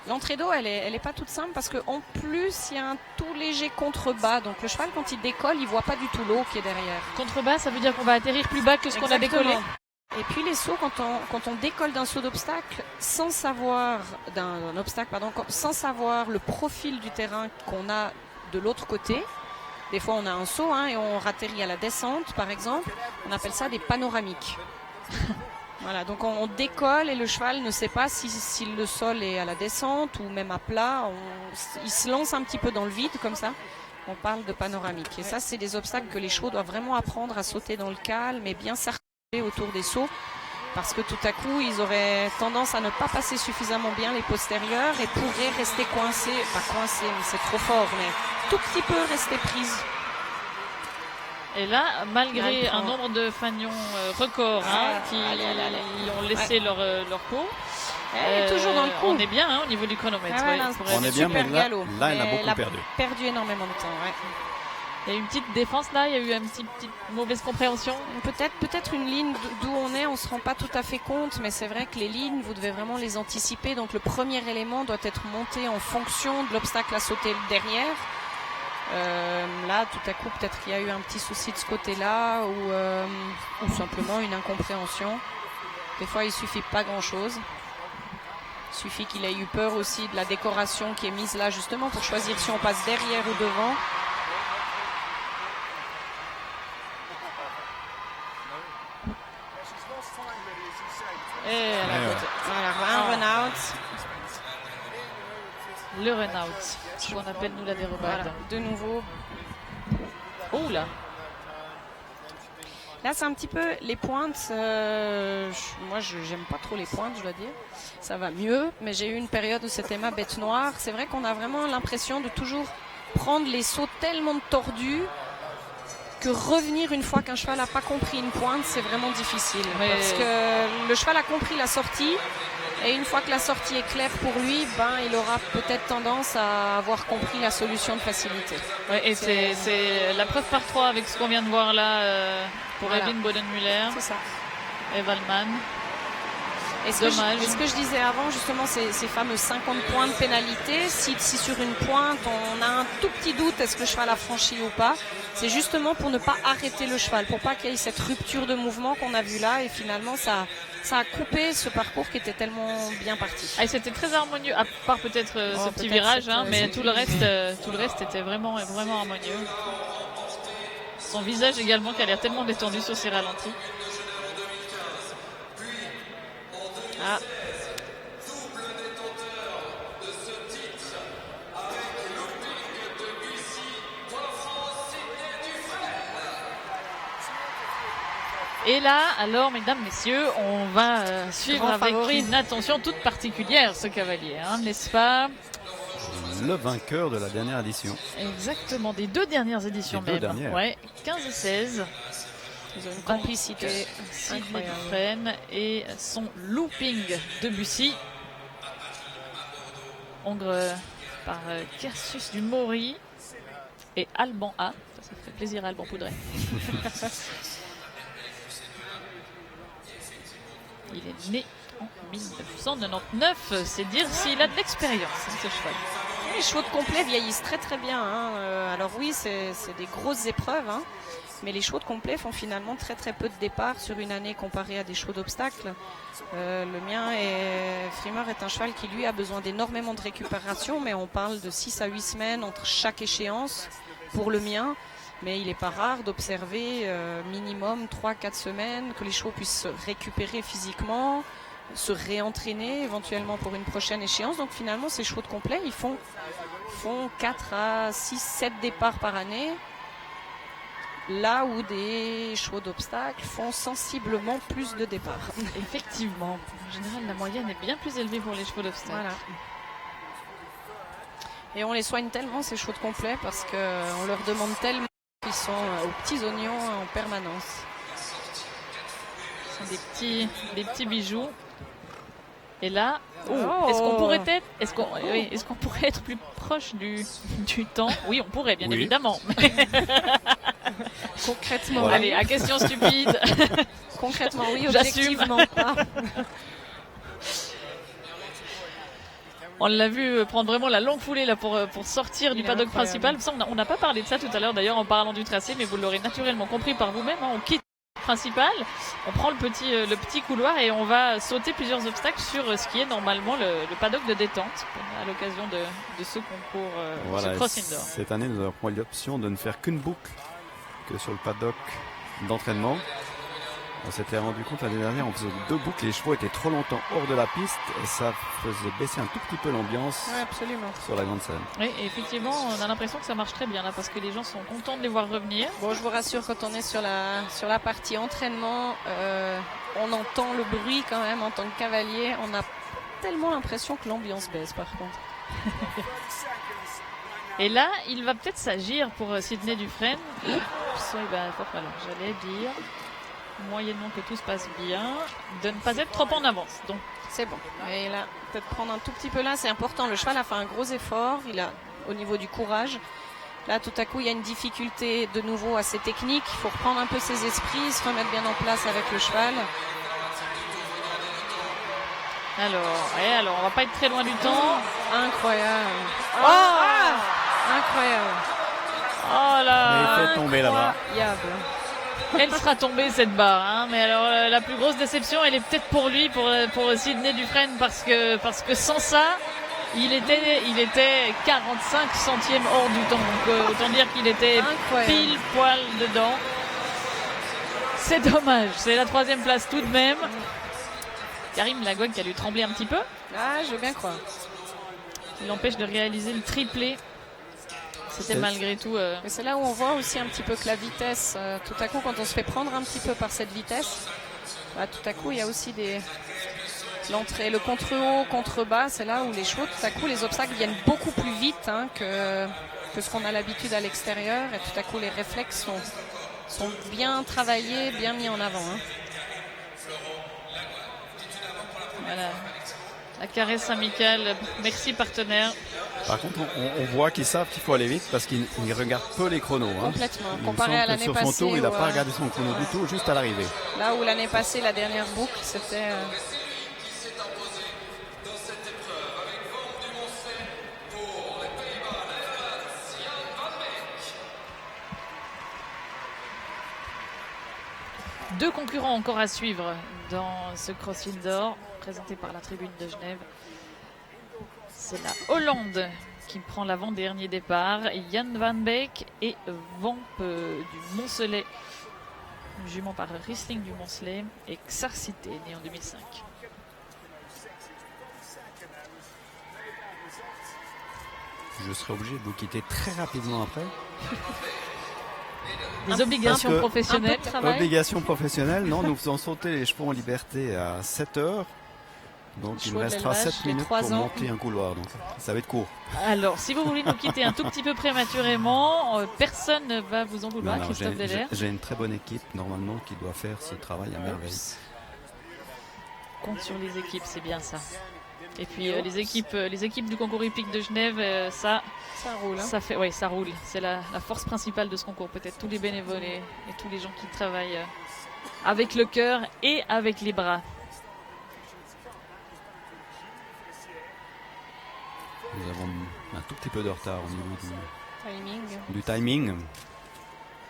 L'entrée d'eau, elle est pas toute simple parce qu'en plus, il y a un tout léger contrebas. Donc le cheval, quand il décolle, il voit pas du tout l'eau qui est derrière. Contrebas, ça veut dire qu'on va atterrir plus bas que ce qu'on a décollé. Et puis les sauts, quand on décolle d'un saut d'obstacle, sans savoir sans savoir le profil du terrain qu'on a de l'autre côté. Des fois, on a un saut et on ratterrit à la descente, par exemple. On appelle ça des panoramiques. Voilà, donc on décolle et le cheval ne sait pas si le sol est à la descente ou même à plat. Il se lance un petit peu dans le vide comme ça. On parle de panoramique. Et ça, c'est des obstacles que les chevaux doivent vraiment apprendre à sauter dans le calme et bien s'articuler autour des sauts. Parce que tout à coup, ils auraient tendance à ne pas passer suffisamment bien les postérieurs et pourraient rester coincés. Pas coincés, mais c'est trop fort, mais tout petit peu rester prises. Et là, malgré un nombre de fanions records qui ont laissé leur cours, elle est toujours dans le coup. On est bien au niveau du chronomètre. On est bien, mais là, elle a beaucoup perdu. Perdu énormément de temps. Ouais. Il y a eu une petite défense là, il y a eu une petite mauvaise compréhension. Peut-être une ligne d'où on est, on se rend pas tout à fait compte, mais c'est vrai que les lignes, vous devez vraiment les anticiper. Donc le premier élément doit être monté en fonction de l'obstacle à sauter derrière. Là, tout à coup, peut-être qu'il y a eu un petit souci de ce côté-là ou simplement une incompréhension. Des fois, il suffit pas grand-chose. Il suffit qu'il ait eu peur aussi de la décoration qui est mise là justement pour choisir si on passe derrière ou devant. Et voilà, un run-out. Le run-out, ce qu'on appelle nous la dérobade. Voilà, de nouveau. Oh là! Là, c'est un petit peu les pointes. Moi, j'aime pas trop les pointes, je dois dire. Ça va mieux, mais j'ai eu une période où c'était ma bête noire. C'est vrai qu'on a vraiment l'impression de toujours prendre les sauts tellement tordus que revenir une fois qu'un cheval n'a pas compris une pointe, c'est vraiment difficile. Mais... Parce que le cheval a compris la sortie. Et une fois que la sortie est claire pour lui, il aura peut-être tendance à avoir compris la solution de facilité. Ouais, et c'est la preuve par 3 avec ce qu'on vient de voir là pour Evelyn Bodenmüller et Waldmann. Et ce que je disais avant, justement, ces fameux 50 points de pénalité, si sur une pointe, on a un tout petit doute, est-ce que le cheval a franchi ou pas, c'est justement pour ne pas arrêter le cheval, pour pas qu'il y ait cette rupture de mouvement qu'on a vu là, et finalement, ça a coupé ce parcours qui était tellement bien parti. Et c'était très harmonieux, à part peut-être ce petit virage, mais tout le reste était vraiment harmonieux. Son visage également qui a l'air tellement détendu sur ses ralentis. Ah. Et là, alors, mesdames, messieurs, on va suivre avec une attention toute particulière ce cavalier, n'est-ce pas? Le vainqueur de la dernière édition. Exactement, des 2 dernières éditions même. 2 dernières. Ouais, 15 et 16. Ils ont une complicité Sidney incroyable. Dufresne et son looping de Bussy. Hongre par Kersus du Maury et Alban A. Ça fait plaisir à Alban Poudret. Il est né en 1999. C'est dire s'il a de l'expérience, ce cheval. Les chevaux de complet vieillissent très très bien. Alors oui, c'est des grosses épreuves. Mais les chevaux de complet font finalement très très peu de départs sur une année comparé à des chevaux d'obstacles. Le mien, Frimer, est un cheval qui lui a besoin d'énormément de récupération, mais on parle de 6 à 8 semaines entre chaque échéance pour le mien. Mais il n'est pas rare d'observer minimum 3-4 semaines, que les chevaux puissent se récupérer physiquement, se réentraîner éventuellement pour une prochaine échéance. Donc finalement, ces chevaux de complet, ils font 4 à 6, 7 départs par année. Là où des chevaux d'obstacles font sensiblement plus de départs. Effectivement, en général, la moyenne est bien plus élevée pour les chevaux d'obstacles. Voilà. Et on les soigne tellement, ces chevaux de complet, parce qu'on leur demande tellement qu'ils sont aux petits oignons en permanence. Ce sont des petits bijoux. Et là, Oh. est-ce qu'on pourrait être plus proche du temps? Oui, on pourrait, bien Oui. évidemment. Concrètement, Voilà. Allez, à question stupide. concrètement, oui, J'assume. objectivement pas. On l'a vu prendre vraiment la longue foulée là pour sortir du Il est paddock incroyable. principal. Ça, on n'a pas parlé de ça tout à l'heure d'ailleurs en parlant du tracé, mais vous l'aurez naturellement compris par vous-même. On quitte le principal, on prend le petit couloir et on va sauter plusieurs obstacles sur ce qui est normalement le paddock de détente à l'occasion de ce concours, Voilà, ce cross indoor. cette année, nous avons pris l'option de ne faire qu'une boucle que sur le paddock d'entraînement. On s'était rendu compte l'année dernière, en faisant 2 boucles, les chevaux étaient trop longtemps hors de la piste et ça faisait baisser un tout petit peu l'ambiance Oui, absolument. sur la grande scène. Oui, et effectivement, on a l'impression que ça marche très bien là parce que les gens sont contents de les voir revenir. Bon, je vous rassure, quand on est sur la partie entraînement, on entend le bruit quand même en tant que cavalier. On a tellement l'impression que l'ambiance baisse par contre. Et là, il va peut-être s'agir pour Sidney Dufresne. Voilà, j'allais dire, moyennement que tout se passe bien, de ne pas être trop en avance. Donc, C'est bon. Et là, peut-être prendre un tout petit peu là, c'est important. Le cheval a fait un gros effort, il a au niveau du courage. Là, tout à coup, il y a une difficulté de nouveau assez technique. Il faut reprendre un peu ses esprits, se remettre bien en place avec le cheval. alors, on va pas être très loin du temps. Incroyable. Incroyable. Oh là, Mais il fait tomber là-bas. Incroyable. elle sera tombée cette barre. Hein. Mais alors, la plus grosse déception, elle est peut-être pour lui, pour Sidney Dufresne, parce que sans ça, il était 45 centièmes hors du temps. Donc, autant dire qu'il était Incroyable. pile poil dedans. C'est dommage. C'est la 3e place tout de même. Karim Lagouag qui a dû trembler un petit peu. Ah, je veux bien croire. Il l'empêche de réaliser le triplé. C'était malgré tout. Mais c'est là où on voit aussi un petit peu que la vitesse, tout à coup, quand on se fait prendre un petit peu par cette vitesse, tout à coup, il y a aussi l'entrée, le contre-haut, contre-bas. C'est là où les chevaux, tout à coup, les obstacles viennent beaucoup plus vite que ce qu'on a l'habitude à l'extérieur. Et tout à coup, les réflexes sont bien travaillés, bien mis en avant. Voilà. La caresse amicale. Merci partenaire. Par contre, on voit qu'ils savent qu'il faut aller vite parce qu'ils regardent peu les chronos. Complètement. Il me Comparé semble à que l'année sur son passée. tour, il n'a où, pas regardé son chrono du tout, juste à l'arrivée. Là où l'année passée, la dernière boucle, c'était... Deux concurrents encore à suivre dans ce cross indoor présenté par la tribune de Genève. C'est la Hollande qui prend l'avant-dernier départ. Jan van Beek et Vamp du Montcelet, jument par Riesling du Montcelet, et Xarcité, né en 2005. Je serai obligé de vous quitter très rapidement après. Des obligations que- professionnelles. Un peu de travail. Obligation professionnelle, non, nous faisons sauter les chevaux en liberté à 7h Donc il Chaud me de restera l'élevage, 7 les minutes 3 pour ans. monter un couloir. Donc ça va être court. Alors, si vous voulez nous quitter un tout petit peu prématurément, personne ne va vous en vouloir, Non, Christophe Deller. j'ai une très bonne équipe normalement qui doit faire ce travail à merveille. Compte sur les équipes, c'est bien ça. Et puis les équipes du concours hippique de Genève, ça roule. ça fait, ouais, ça roule. C'est la force principale de ce concours. Peut-être tous les bénévoles et tous les gens qui travaillent avec le cœur et avec les bras. Nous avons un tout petit peu de retard au niveau du Timing. timing.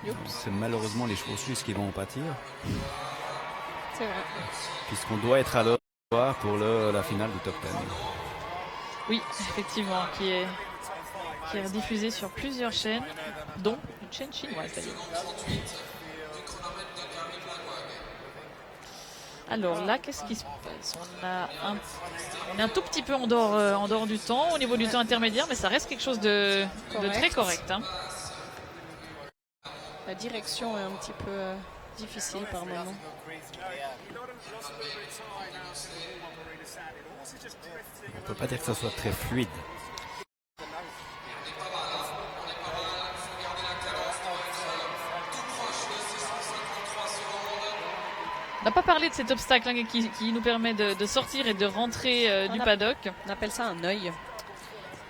Youps. C'est malheureusement les chevaux suisses qui vont en pâtir, C'est vrai. puisqu'on doit être à l'heure pour la finale du top 10. Oui, effectivement, qui est diffusée sur plusieurs chaînes, dont une chaîne chinoise d'ailleurs. Alors là, qu'est-ce qui se passe? On est un tout petit peu en dehors du temps, au niveau du temps intermédiaire, mais ça reste quelque chose de très correct. Hein. La direction est un petit peu difficile par moment. On ne peut pas dire que ça soit très fluide. On n'a pas parlé de cet obstacle hein, qui nous permet de sortir et de rentrer du paddock. On appelle ça un œil.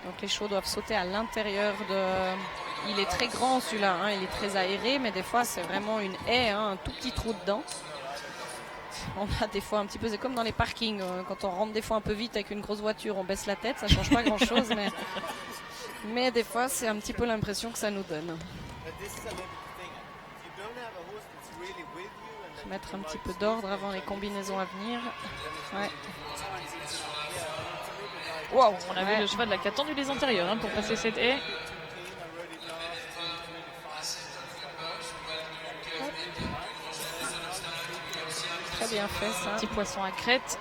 Donc les chevaux doivent sauter à l'intérieur de... Il est très grand celui-là, hein, il est très aéré, mais des fois c'est vraiment une haie, hein, un tout petit trou dedans. On a des fois un petit peu, c'est comme dans les parkings, quand on rentre des fois un peu vite avec une grosse voiture, on baisse la tête, ça change pas grand-chose, mais des fois c'est un petit peu l'impression que ça nous donne. Mettre un petit peu d'ordre avant les combinaisons à venir. Ouais. Wow, on avait le cheval là qui a tendu les antérieurs hein, pour passer cette haie. Très bien fait ça. Petit poisson à crête.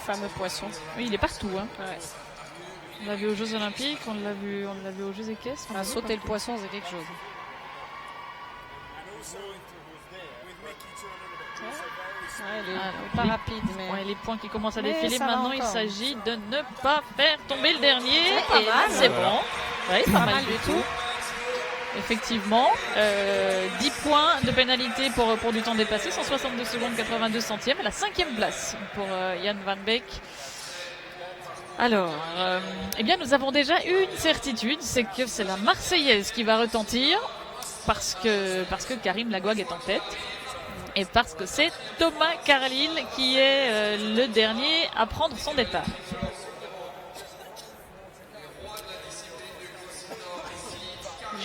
Fameux poisson. Oui, il est partout. Hein. Ouais. On l'a vu aux Jeux Olympiques, on l'a vu aux Jeux équestres. Sauter le poisson, c'est quelque chose. Ouais, il est pas rapide, mais... Ouais, les points qui commencent à Mais défiler. ça va Maintenant, il encore. s'agit de ne pas faire tomber le dernier. C'est pas Et là, mal. c'est bon. Ouais, pas mal du tout. tout. Effectivement. 10 points de pénalité pour du temps dépassé. 162 secondes 82 centièmes. La 5e place pour Jan van Beek. Alors, eh bien, nous avons déjà une certitude, c'est que c'est la Marseillaise qui va retentir parce que Karim Lagouag est en tête et parce que c'est Thomas Carlyle qui est le dernier à prendre son départ.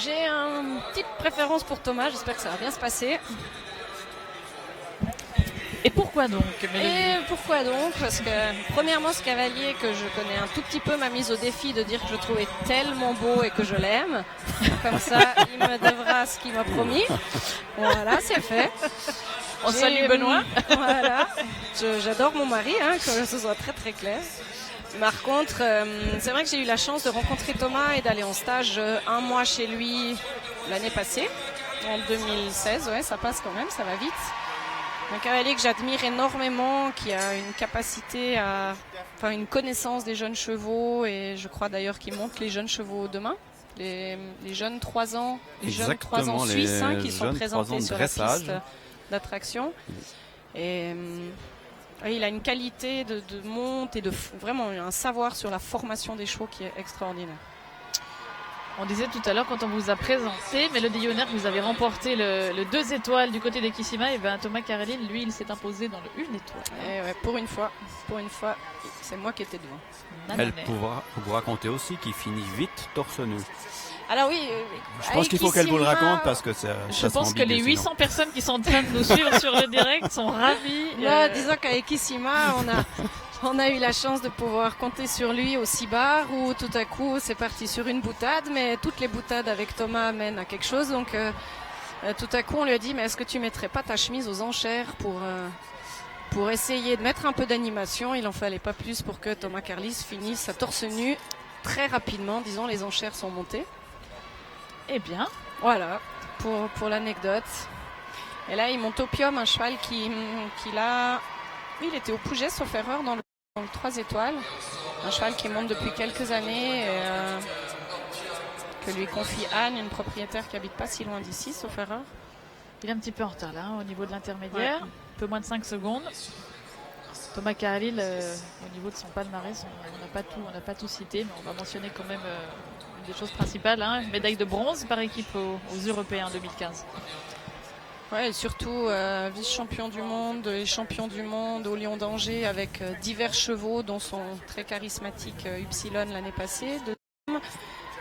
J'ai une petite préférence pour Thomas, j'espère que ça va bien se passer. Et pourquoi donc, Mélodie ? Et pourquoi donc? Parce que premièrement, ce cavalier que je connais un tout petit peu m'a mise au défi de dire que je le trouvais tellement beau et que je l'aime. Comme ça, il me devra ce qu'il m'a promis. Voilà, c'est fait. On salue Benoît. Voilà. J'adore mon mari, hein, que ce soit très très clair. Par contre, c'est vrai que j'ai eu la chance de rencontrer Thomas et d'aller en stage un mois chez lui l'année passée, en 2016. Ouais, ça passe quand même, ça va vite. Un cavalier que j'admire énormément, qui a une capacité une connaissance des jeunes chevaux, et je crois d'ailleurs qu'il monte les jeunes chevaux demain. Les jeunes 3 ans, les jeunes 3 ans suisses hein, qui sont présentés sur la piste d'attraction. Et il a une qualité de monte et vraiment un savoir sur la formation des chevaux qui est extraordinaire. On disait tout à l'heure quand on vous a présenté, Mélodie Yonner, vous avez remporté le 2 étoiles du côté des Kissima, et bien Thomas Carlyle, lui, il s'est imposé dans le 1 étoile. Et ouais, pour une fois, c'est moi qui étais devant. Elle pourra vous raconter aussi qu'il finit vite torse nu. Alors oui, je pense qu'il faut qu'elle vous le raconte parce que ça je pense que les 800 personnes qui sont en train de nous suivre sur le direct sont ravies. Là, disons qu'avec Kissima, on a eu la chance de pouvoir compter sur lui au Cibar où tout à coup c'est parti sur une boutade, mais toutes les boutades avec Thomas mènent à quelque chose. Donc tout à coup on lui a dit mais est-ce que tu mettrais pas ta chemise aux enchères pour essayer de mettre un peu d'animation. Il en fallait pas plus pour que Thomas Carlyle finisse à torse nu très rapidement. Disons les enchères sont montées. Eh bien, voilà pour l'anecdote. Et là il monte Opium, un cheval qu'il a Oui, il était au Pouget, sauf erreur, dans le 3 étoiles. Un cheval qui monte depuis quelques années, et, que lui confie Anne, une propriétaire qui habite pas si loin d'ici, sauf erreur. Il est un petit peu en retard là, au niveau de l'intermédiaire. Ouais. Un peu moins de 5 secondes. Thomas Carlyle, au niveau de son palmarès, on n'a pas tout cité, mais on va mentionner quand même une des choses principales. Hein, médaille de bronze par équipe aux Européens 2015. Ouais, et surtout vice-champion du monde et champion du monde au Lion d'Angers avec divers chevaux, dont son très charismatique Upsilon l'année passée.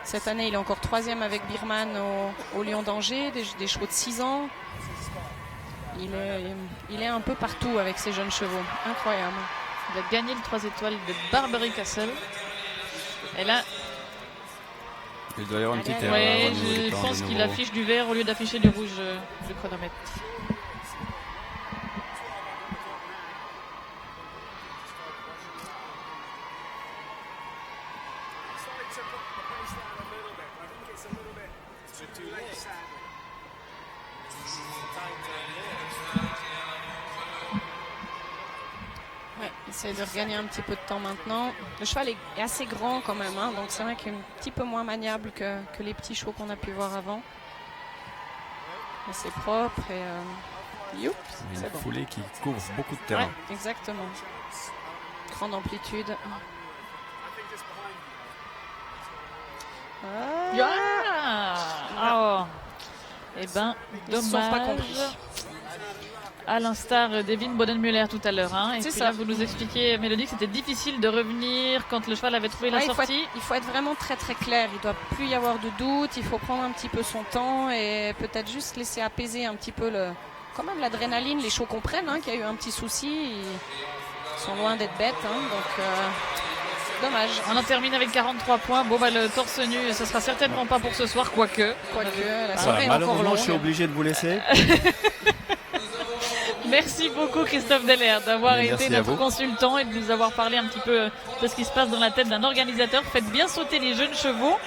Cette année, il est encore 3e avec Birman au Lion d'Angers, des chevaux de 6 ans. Il est un peu partout avec ces jeunes chevaux. Incroyable. Il a gagné le 3 étoiles de Barbary Castle. Et là, Il doit y avoir une petite erreur. ouais, au niveau du je plan pense de qu'il nouveau. affiche du vert au lieu d'afficher du rouge le chronomètre. Ouais, il essaie de regagner un petit peu de temps maintenant. Le cheval est assez grand quand même, hein, donc c'est vrai qu'il est un petit peu moins maniable que les petits chevaux qu'on a pu voir avant. Mais c'est propre et youp, Une c'est bon. foulée qui couvre beaucoup de terrain. Ouais, exactement. Grande amplitude. Oh. Eh ben, Ils se sont pas dommage. compris. À l'instar d'Evin Bodenmüller tout à l'heure. Hein. Et C'est puis ça. là, vous nous expliquez, Mélodie, que c'était difficile de revenir quand le cheval avait trouvé la Ouais, sortie. il faut être vraiment très très clair. Il ne doit plus y avoir de doute. Il faut prendre un petit peu son temps et peut-être juste laisser apaiser un petit peu quand même l'adrénaline. Les chevaux comprennent qu'il y a eu un petit souci. Ils sont loin d'être bêtes. Donc, dommage. On en termine avec 43 points. Bon, bah, le torse nu, ce sera certainement pas pour ce soir, quoique. La Voilà, soirée est encore malheureusement, longue. je suis obligé de vous laisser. Merci beaucoup, Christophe Delair, d'avoir Mais été merci à notre vous. consultant et de nous avoir parlé un petit peu de ce qui se passe dans la tête d'un organisateur. Faites bien sauter les jeunes chevaux.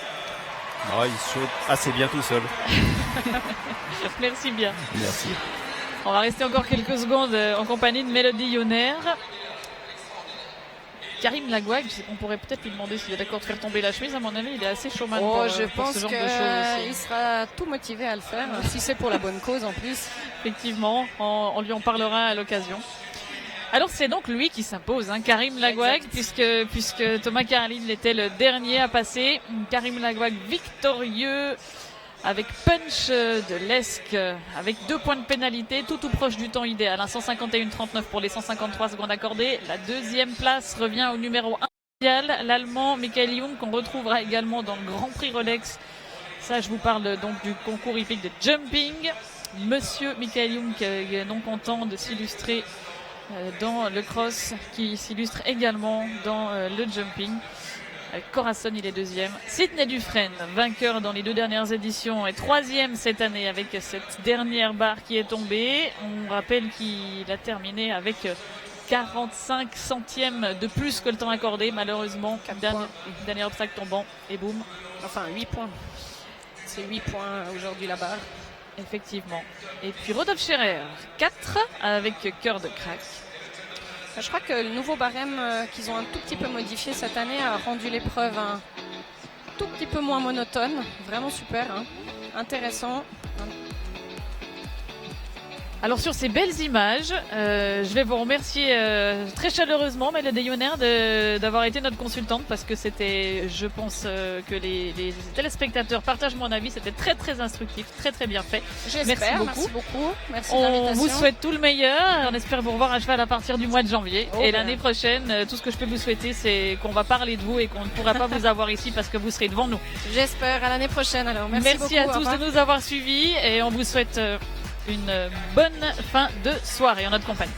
Oh, il saute assez bien tout seul. Merci bien. Merci. On va rester encore quelques secondes en compagnie de Mélodie Yonner. Karim Lagouag, on pourrait peut-être lui demander s'il est d'accord de faire tomber la chemise. À mon avis, il est assez showman pour Je pour pense ce genre de choses aussi. qu'il sera tout motivé à le faire, si c'est pour la bonne cause en plus. Effectivement, on lui en parlera à l'occasion. Alors c'est donc lui qui s'impose, Karim Lagouag, puisque Thomas Carlyle était le dernier à passer. Karim Lagouag victorieux avec punch de l'Esque, avec 2 points de pénalité, tout proche du temps idéal. 151,39 pour les 153 secondes accordées. La deuxième place revient au numéro 1 mondial, l'Allemand Michael Jung, qu'on retrouvera également dans le Grand Prix Rolex. Ça, je vous parle donc du concours hippique de jumping. Monsieur Michael Jung est non content de s'illustrer dans le cross, qui s'illustre également dans le jumping. Corazon, il est deuxième. Sidney Dufresne, vainqueur dans les 2 dernières éditions, est 3e cette année avec cette dernière barre qui est tombée. On rappelle qu'il a terminé avec 45 centièmes de plus que le temps accordé, malheureusement. Dernier obstacle tombant et boum. Enfin, 8 points. C'est 8 points aujourd'hui la barre. Effectivement. Et puis Rodolphe Scherer, 4 avec Cœur de Crack. Je crois que le nouveau barème qu'ils ont un tout petit peu modifié cette année a rendu l'épreuve un tout petit peu moins monotone. Vraiment super, intéressant. Alors sur ces belles images, je vais vous remercier très chaleureusement, Mélodie Yonner, d'avoir été notre consultante, parce que c'était, je pense, que les téléspectateurs partagent mon avis. C'était très très instructif, très très bien fait. J'espère, merci beaucoup. Merci de On l'invitation. vous souhaite tout le meilleur. On espère vous revoir à cheval à partir du mois de janvier. Et l'année prochaine, tout ce que je peux vous souhaiter, c'est qu'on va parler de vous et qu'on ne pourra pas vous avoir ici parce que vous serez devant nous. J'espère, à l'année prochaine alors. Merci beaucoup, à tous de nous avoir suivis et on vous souhaite une bonne fin de soirée en notre compagnie.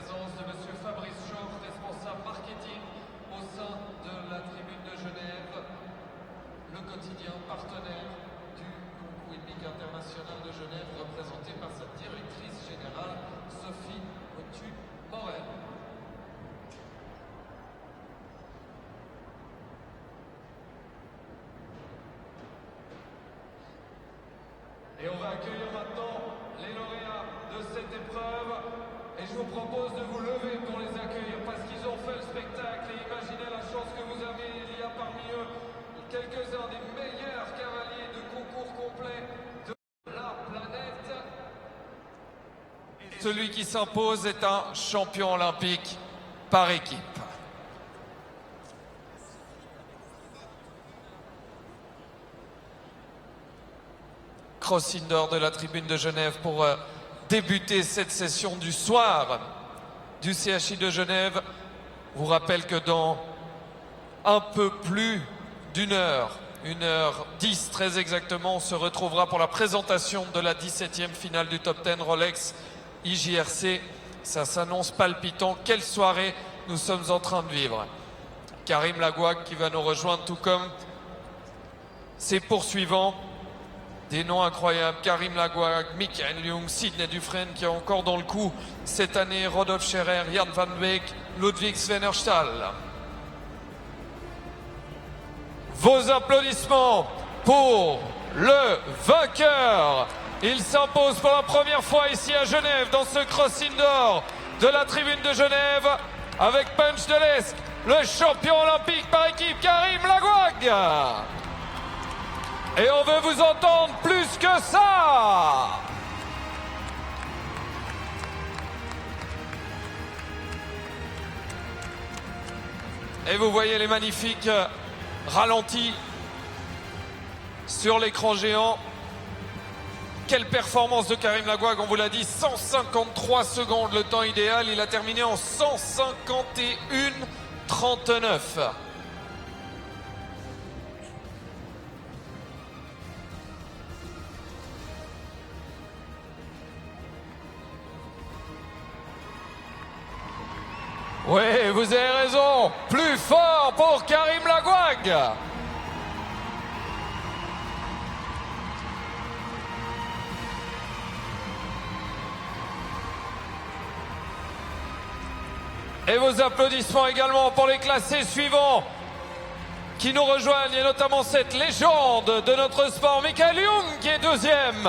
présence de M. Fabrice Schoch, responsable marketing au sein de la tribune de Genève, le quotidien partenaire du concours hippique international de Genève, représenté par sa directrice générale, Sophie Motu-Morel. Et on va accueillir maintenant les lauréats de cette épreuve. Et je vous propose de vous lever pour les accueillir parce qu'ils ont fait le spectacle. Et imaginez la chance que vous avez. Il y a parmi eux quelques-uns des meilleurs cavaliers de concours complet de la planète. Et celui qui s'impose est un champion olympique par équipe. Cross indoor de la tribune de Genève pour débuter cette session du soir du CHI de Genève. Je vous rappelle que dans un peu plus d'une heure, 1h10 très exactement, on se retrouvera pour la présentation de la 17e finale du Top 10 Rolex IJRC. Ça s'annonce palpitant. Quelle soirée nous sommes en train de vivre. Karim Lagouag qui va nous rejoindre, tout comme ses poursuivants. Des noms incroyables, Karim Lagouag, Michael Jung, Sidney Dufresne qui est encore dans le coup cette année, Rodolphe Scherer, Jan van Beek, Ludwig Svennerstahl. Vos applaudissements pour le vainqueur. Il s'impose pour la première fois ici à Genève dans ce cross indoor de la tribune de Genève avec Punch de l'Esque, le champion olympique par équipe Karim Lagouag. Et on veut vous entendre plus que ça! Et vous voyez les magnifiques ralentis sur l'écran géant. Quelle performance de Karim Lagouag, on vous l'a dit, 153 secondes le temps idéal. Il a terminé en 151,39. Oui, vous avez raison. Plus fort pour Karim Lagouag. Et vos applaudissements également pour les classés suivants qui nous rejoignent, et notamment cette légende de notre sport, Michael Jung, qui est deuxième.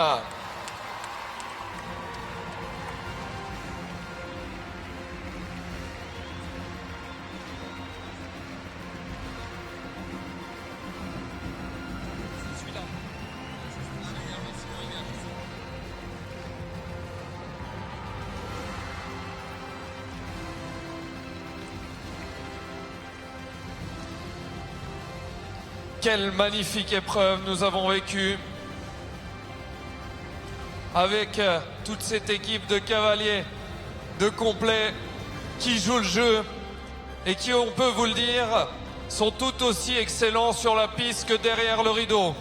Quelle magnifique épreuve nous avons vécue avec toute cette équipe de cavaliers, de complets qui jouent le jeu et qui, on peut vous le dire, sont tout aussi excellents sur la piste que derrière le rideau.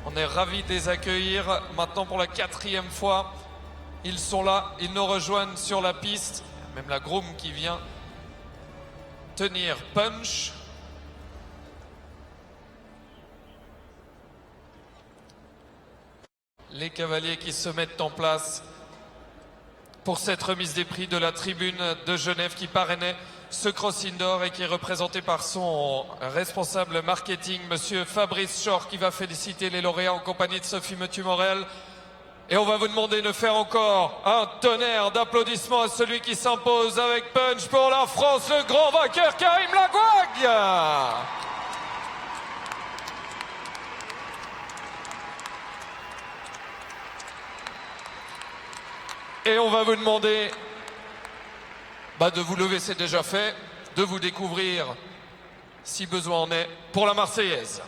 On est ravis de les accueillir maintenant pour la 4e fois. Ils sont là, ils nous rejoignent sur la piste. Même la groom qui vient tenir Punch. Les cavaliers qui se mettent en place pour cette remise des prix de la tribune de Genève qui parrainait ce cross indoor et qui est représenté par son responsable marketing, monsieur Fabrice Schoch, qui va féliciter les lauréats en compagnie de Sophie Motu-Morel. Et on va vous demander de faire encore un tonnerre d'applaudissements à celui qui s'impose avec Punch pour la France, le grand vainqueur Karim Lagouag. Et on va vous demander de vous lever, c'est déjà fait, de vous découvrir, si besoin en est, pour la Marseillaise.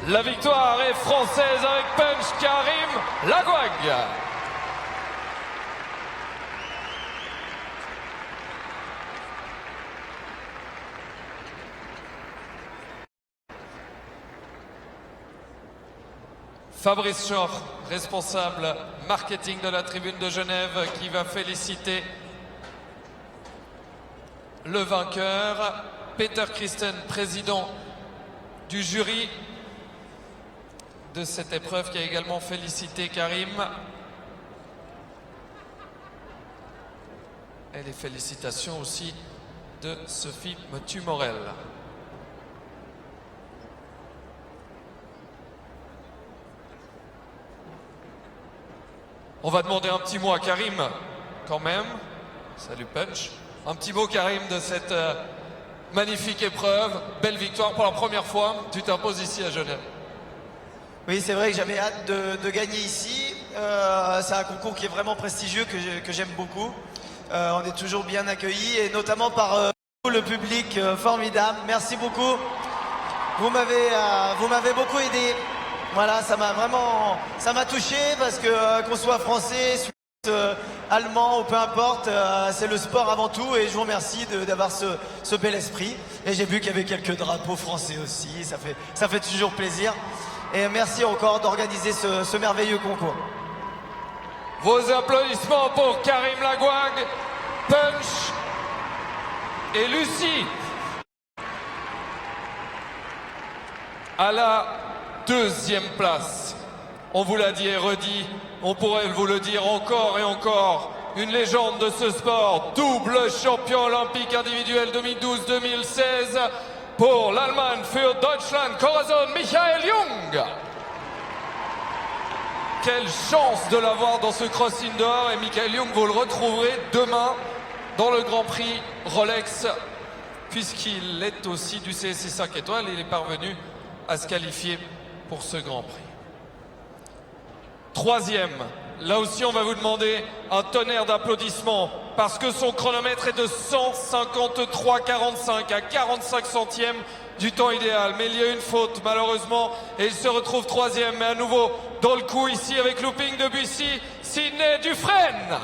La victoire est française avec punch, Karim Lagouag. Fabrice Schor, responsable marketing de la tribune de Genève, qui va féliciter le vainqueur. Peter Christen, président du jury de cette épreuve, qui a également félicité Karim. Et les félicitations aussi de Sophie Motu-Morel. On va demander un petit mot à Karim, quand même. Salut Punch. Un petit mot, Karim, de cette magnifique épreuve. Belle victoire pour la première fois. Tu t'imposes ici à Genève. Oui, c'est vrai que j'avais hâte de gagner ici. C'est un concours qui est vraiment prestigieux, que j'aime beaucoup. On est toujours bien accueillis, et notamment par le public formidable. Merci beaucoup. Vous m'avez beaucoup aidé. Voilà, ça m'a touché, parce que qu'on soit français, suisse, allemand ou peu importe, c'est le sport avant tout, et je vous remercie d'avoir ce bel esprit. Et j'ai vu qu'il y avait quelques drapeaux français aussi, ça fait toujours plaisir. Et merci encore d'organiser ce merveilleux concours. Vos applaudissements pour Karim Lagouag, Punch et Lucie. À la deuxième place, on vous l'a dit et redit, on pourrait vous le dire encore et encore, une légende de ce sport, double champion olympique individuel 2012-2016 pour l'Allemagne, für Deutschland, Corazon Michael Jung. Quelle chance de l'avoir dans ce cross indoor, et Michael Jung, vous le retrouverez demain dans le Grand Prix Rolex, puisqu'il est aussi du CSC 5 étoiles, il est parvenu à se qualifier pour ce Grand Prix. Troisième, là aussi on va vous demander un tonnerre d'applaudissements, parce que son chronomètre est de 153,45 à 45 centièmes du temps idéal. Mais il y a une faute malheureusement, et il se retrouve troisième, mais à nouveau dans le coup ici avec looping de Bussy, Sidney Dufresne.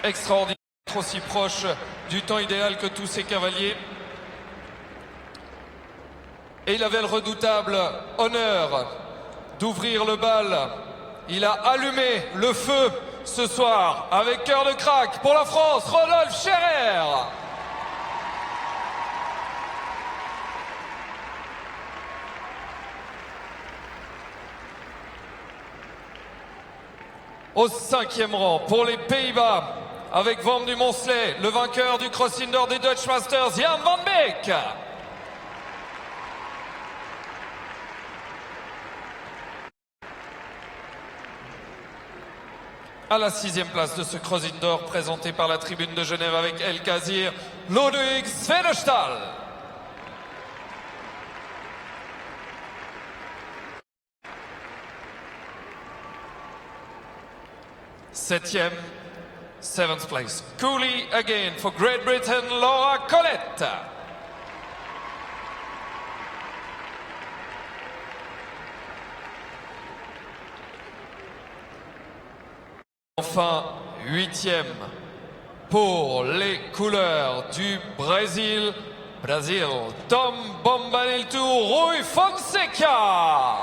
Extraordinaire, aussi proche du temps idéal que tous ces cavaliers. Et il avait le redoutable honneur d'ouvrir le bal. Il a allumé le feu ce soir avec cœur de crack pour la France, Rodolphe Scherer. Au cinquième rang, pour les Pays-Bas, avec Van du Moncelet, le vainqueur du cross indoor des Dutch Masters, Jan van Beek. À la sixième place de ce cross indoor présenté par la tribune de Genève avec El Kazir, Ludwig Svedestal. Septième, seventh place. Cooley again for Great Britain, Laura Collette. Enfin, huitième pour les couleurs du Brésil, Tom Bombaniltu, Rui Fonseca.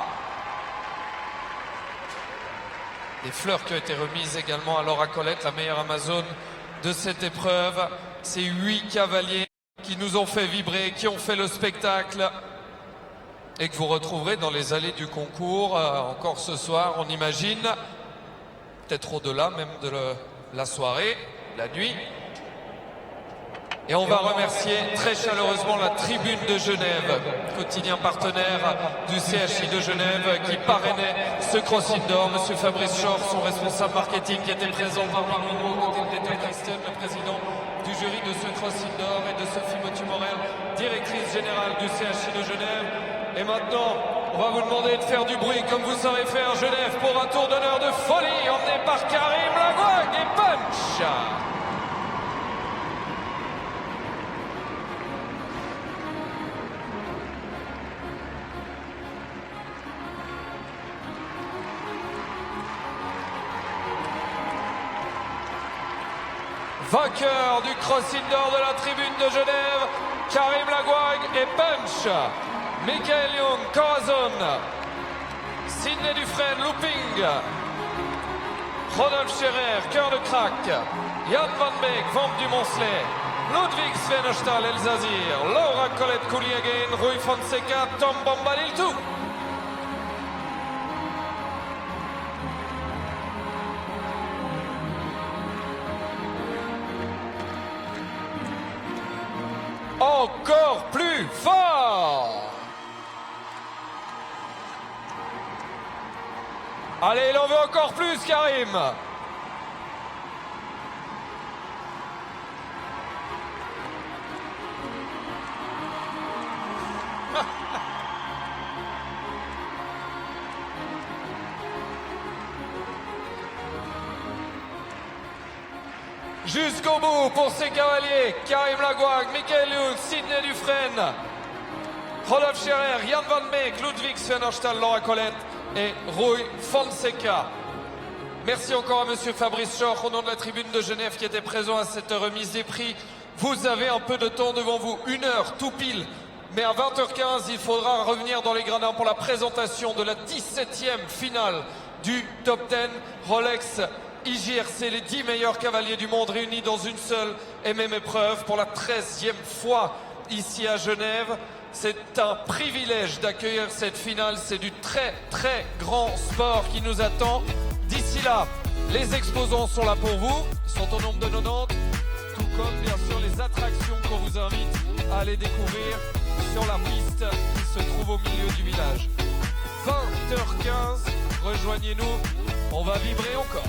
Des fleurs qui ont été remises également à Laura Collette, la meilleure Amazone de cette épreuve. Ces 8 cavaliers qui nous ont fait vibrer, qui ont fait le spectacle, et que vous retrouverez dans les allées du concours encore ce soir, on imagine. Peut-être au-delà même de la soirée, la nuit. Et on va remercier très chaleureusement la Tribune de Genève, quotidien partenaire du CHI de Genève, qui parrainait ce cross indoor. Monsieur Fabrice Schor, son responsable marketing, qui était présent parmi nous, aux côtés de Peter Christen, le président du jury de ce cross indoor, et de Sophie Motu-Morel, directrice générale du CHI de Genève. Et maintenant, on va vous demander de faire du bruit comme vous savez faire Genève pour un tour d'honneur de folie emmené par Karim Lagouag et Punch. Vainqueur du cross indoor de la tribune de Genève, Karim Lagouag et Punch. Michael Young, Corazon. Sidney Dufresne, Looping. Rodolphe Scherer, Cœur de Crack. Jan van Beek, Vamp du Moncelet. Ludwig Svennestal, Elzazir. Laura Colette Couliagen, Rui Fonseca, Tom Bombadil tout. Encore plus fort. Allez, il en veut encore plus, Karim. Jusqu'au bout pour ces cavaliers, Karim Lagouag, Michael Young, Sidney Dufresne, Rodolphe Scherer, Jan van Beek, Ludwig Svennestal, Laura Colette et Rui Fonseca. Merci encore à Monsieur Fabrice Schorch au nom de la tribune de Genève qui était présent à cette remise des prix. Vous avez un peu de temps devant vous, 1 heure tout pile. Mais à 20h15, il faudra revenir dans les gradins pour la présentation de la 17e finale du Top 10 Rolex IJRC, les 10 meilleurs cavaliers du monde réunis dans une seule et même épreuve pour la 13e fois ici à Genève. C'est un privilège d'accueillir cette finale, c'est du très très grand sport qui nous attend. D'ici là, les exposants sont là pour vous, ils sont au nombre de 90, tout comme bien sûr les attractions qu'on vous invite à aller découvrir sur la piste qui se trouve au milieu du village. 20h15, rejoignez-nous, on va vibrer encore.